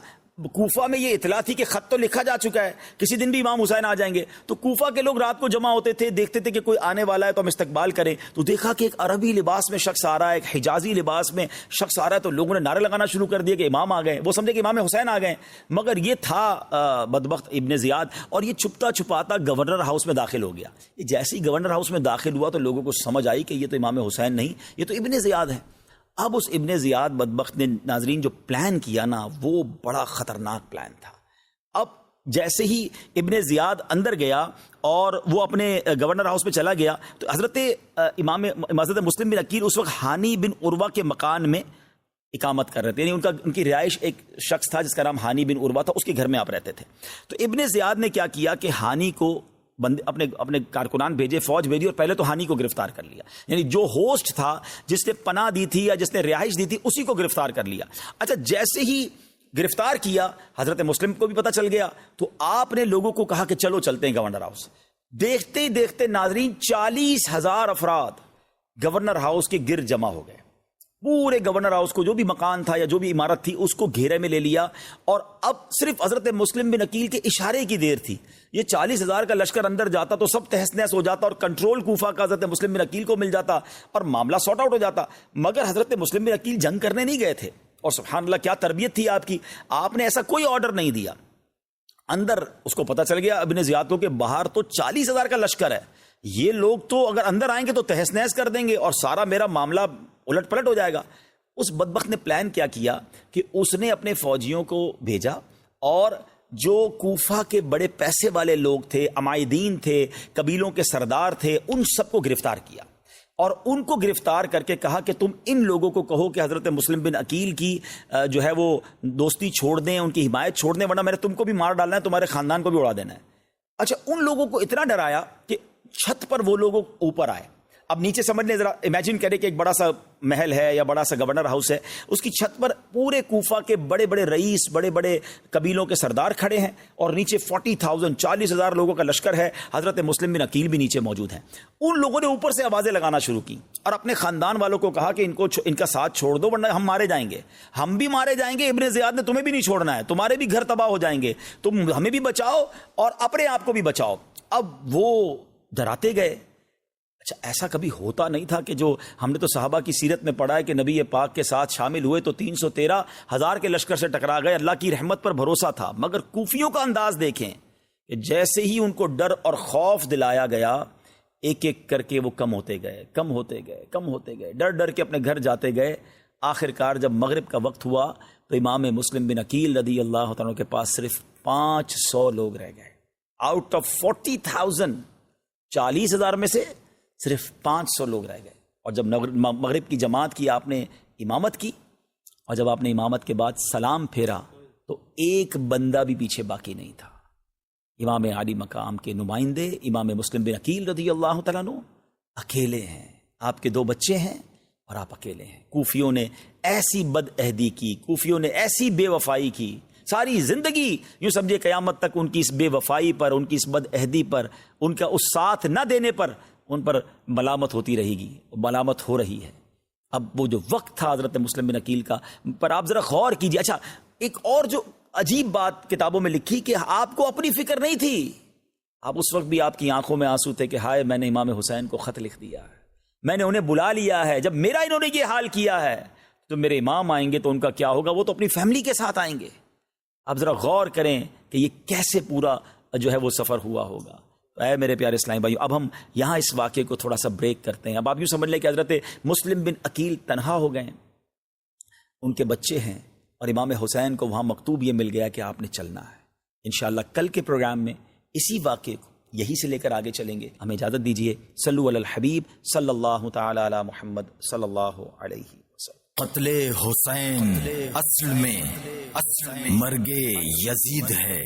کوفہ میں یہ اطلاع تھی کہ خط تو لکھا جا چکا ہے، کسی دن بھی امام حسین آ جائیں گے، تو کوفہ کے لوگ رات کو جمع ہوتے تھے، دیکھتے تھے کہ کوئی آنے والا ہے تو ہم استقبال کریں۔ تو دیکھا کہ ایک عربی لباس میں شخص آ رہا ہے، ایک حجازی لباس میں شخص آ رہا ہے، تو لوگوں نے نعرے لگانا شروع کر دیے کہ امام آ گئے، وہ سمجھے کہ امام حسین آ گئے، مگر یہ تھا بدبخت ابن زیاد، اور یہ چھپتا چھپاتا گورنر ہاؤس میں داخل ہو گیا۔ یہ جیسے ہی گورنر ہاؤس میں داخل ہوا تو لوگوں کو سمجھ آئی کہ یہ تو امام حسین نہیں، یہ تو ابن زیاد ہے۔ اب اس ابن زیاد بدبخت نے ناظرین جو پلان کیا نا، وہ بڑا خطرناک پلان تھا۔ اب جیسے ہی ابن زیاد اندر گیا اور وہ اپنے گورنر ہاؤس میں چلا گیا، تو حضرت مسلم بن عقیل اس وقت ہانی بن عروہ کے مکان میں اقامت کر رہے تھے، یعنی ان کی رہائش ایک شخص تھا جس کا نام ہانی بن عروہ تھا، اس کے گھر میں آپ رہتے تھے۔ تو ابن زیاد نے کیا کیا کہ ہانی کو اپنے کارکنان بھیجے، فوج بھیجی، اور پہلے تو ہانی کو گرفتار کر لیا، یعنی جو ہوسٹ تھا، جس نے پناہ دی تھی یا جس نے رہائش دی تھی، اسی کو گرفتار کر لیا۔ اچھا، جیسے ہی گرفتار کیا، حضرت مسلم کو بھی پتہ چل گیا، تو آپ نے لوگوں کو کہا کہ چلو چلتے ہیں گورنر ہاؤس۔ دیکھتے ہی دیکھتے ناظرین 40,000 افراد گورنر ہاؤس کے گرد جمع ہو گئے۔ پورے گورنر ہاؤس کو، جو بھی مکان تھا یا جو بھی عمارت تھی، اس کو گھیرے میں لے لیا. اور اب صرف حضرت مسلم بن عقیل کے اشارے کی دیر تھی. یہ 40,000 کا لشکر اندر جاتا تو سب تہس نہس ہو جاتا اور کنٹرول کوفہ کا حضرت مسلم بن عقیل کو مل جاتا اور معاملہ سارٹ آؤٹ ہو جاتا. مگر حضرت مسلم بن عقیل جنگ کرنے نہیں گئے تھے. اور سبحان اللہ کیا تربیت تھی آپ کی. آپ نے ایسا کوئی آرڈر نہیں دیا. اندر اس کو پتا چل گیا ابن زیاد کو کہ باہر تو 40,000 کا لشکر ہے، یہ لوگ تو اگر اندر آئیں گے تو تہس نہس کر دیں گے اور سارا میرا معاملہ الٹ پلٹ ہو جائے گا. اس بدبخت نے پلان کیا کہ اس نے اپنے فوجیوں کو بھیجا اور جو کوفہ کے بڑے پیسے والے لوگ تھے، عمائدین تھے، قبیلوں کے سردار تھے، ان سب کو گرفتار کیا اور ان کو گرفتار کر کے کہا کہ تم ان لوگوں کو کہو کہ حضرت مسلم بن عقیل کی جو ہے وہ دوستی چھوڑ دیں، ان کی حمایت چھوڑ دیں، ورنہ میں نے تم کو بھی مار ڈالنا ہے، تمہارے خاندان کو بھی اڑا دینا ہے. اچھا، ان لوگوں کو اتنا ڈرایا کہ چھت پر وہ لوگ اوپر آئے. اب نیچے سمجھ لیں ذرا، امیجن کریں کہ ایک بڑا سا محل ہے یا بڑا سا گورنر ہاؤس ہے، اس کی چھت پر پورے کوفہ کے بڑے بڑے رئیس، بڑے بڑے قبیلوں کے سردار کھڑے ہیں اور نیچے 40,000 لوگوں کا لشکر ہے. حضرت مسلم بن عقیل بھی نیچے موجود ہیں. ان لوگوں نے اوپر سے آوازیں لگانا شروع کی اور اپنے خاندان والوں کو کہا کہ ان کا ساتھ چھوڑ دو ورنہ ہم مارے جائیں گے، ہم بھی مارے جائیں گے. ابن زیاد نے تمہیں بھی نہیں چھوڑنا ہے، تمہارے بھی گھر تباہ ہو جائیں گے، تم ہمیں بھی بچاؤ اور اپنے آپ کو بھی بچاؤ. اب وہ ڈراتے گئے. اچھا، ایسا کبھی ہوتا نہیں تھا کہ جو ہم نے تو صحابہ کی سیرت میں پڑھا ہے کہ نبی پاک کے ساتھ شامل ہوئے تو 313,000 کے لشکر سے ٹکرا گئے. اللہ کی رحمت پر بھروسہ تھا. مگر کوفیوں کا انداز دیکھیں کہ جیسے ہی ان کو ڈر اور خوف دلایا گیا، ایک ایک کر کے وہ کم ہوتے گئے، ڈر کے اپنے گھر جاتے گئے. آخرکار جب مغرب کا وقت ہوا تو امام مسلم بن عقیل رضی اللہ عنہ کے پاس صرف 500 لوگ رہ گئے. آؤٹ آف 40,000، 40,000 میں سے صرف 500 لوگ رہ گئے. اور جب مغرب کی جماعت کی آپ نے امامت کی اور جب آپ نے امامت کے بعد سلام پھیرا تو ایک بندہ بھی پیچھے باقی نہیں تھا. امام عالی مقام کے نمائندے امام مسلم بن عقیل رضی اللہ تعالیٰ عنہ اکیلے ہیں. آپ کے 2 بچے ہیں اور آپ اکیلے ہیں. کوفیوں نے ایسی بد عہدی کی، کوفیوں نے ایسی بے وفائی کی، ساری زندگی یوں سمجھے قیامت تک ان کی اس بے وفائی پر، ان کی اس بد عہدی پر، ان کا اس ساتھ نہ دینے پر ان پر ملامت ہوتی رہے گی، ملامت ہو رہی ہے. اب وہ جو وقت تھا حضرت مسلم بن عقیل کا، پر آپ ذرا غور کیجئے. اچھا، ایک اور جو عجیب بات کتابوں میں لکھی کہ آپ کو اپنی فکر نہیں تھی. آپ اس وقت بھی آپ کی آنکھوں میں آنسو تھے کہ ہائے میں نے امام حسین کو خط لکھ دیا ہے، میں نے انہیں بلا لیا ہے. جب میرا انہوں نے یہ حال کیا ہے تو میرے امام آئیں گے تو ان کا کیا ہوگا؟ وہ تو اپنی فیملی کے ساتھ آئیں گے. آپ ذرا غور کریں کہ یہ کیسے پورا جو ہے وہ سفر ہوا ہوگا. اے میرے پیارے اسلامی بھائیو، اب ہم یہاں اس واقعے کو تھوڑا سا بریک کرتے ہیں. اب آپ یوں سمجھ لیں کہ حضرت مسلم بن عقیل تنہا ہو گئے، ان کے بچے ہیں اور امام حسین کو وہاں مکتوب یہ مل گیا کہ آپ نے چلنا ہے. انشاءاللہ کل کے پروگرام میں اسی واقعے کو یہی سے لے کر آگے چلیں گے. ہمیں اجازت دیجیے. صلو علی الحبیب صلی اللہ تعالی علی محمد صلی اللہ علیہ وسلم. قتل حسین اصل میں مرگ یزید ہے.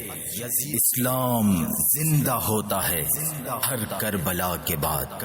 اسلام زندہ ہوتا ہے ہر کربلا کے بعد.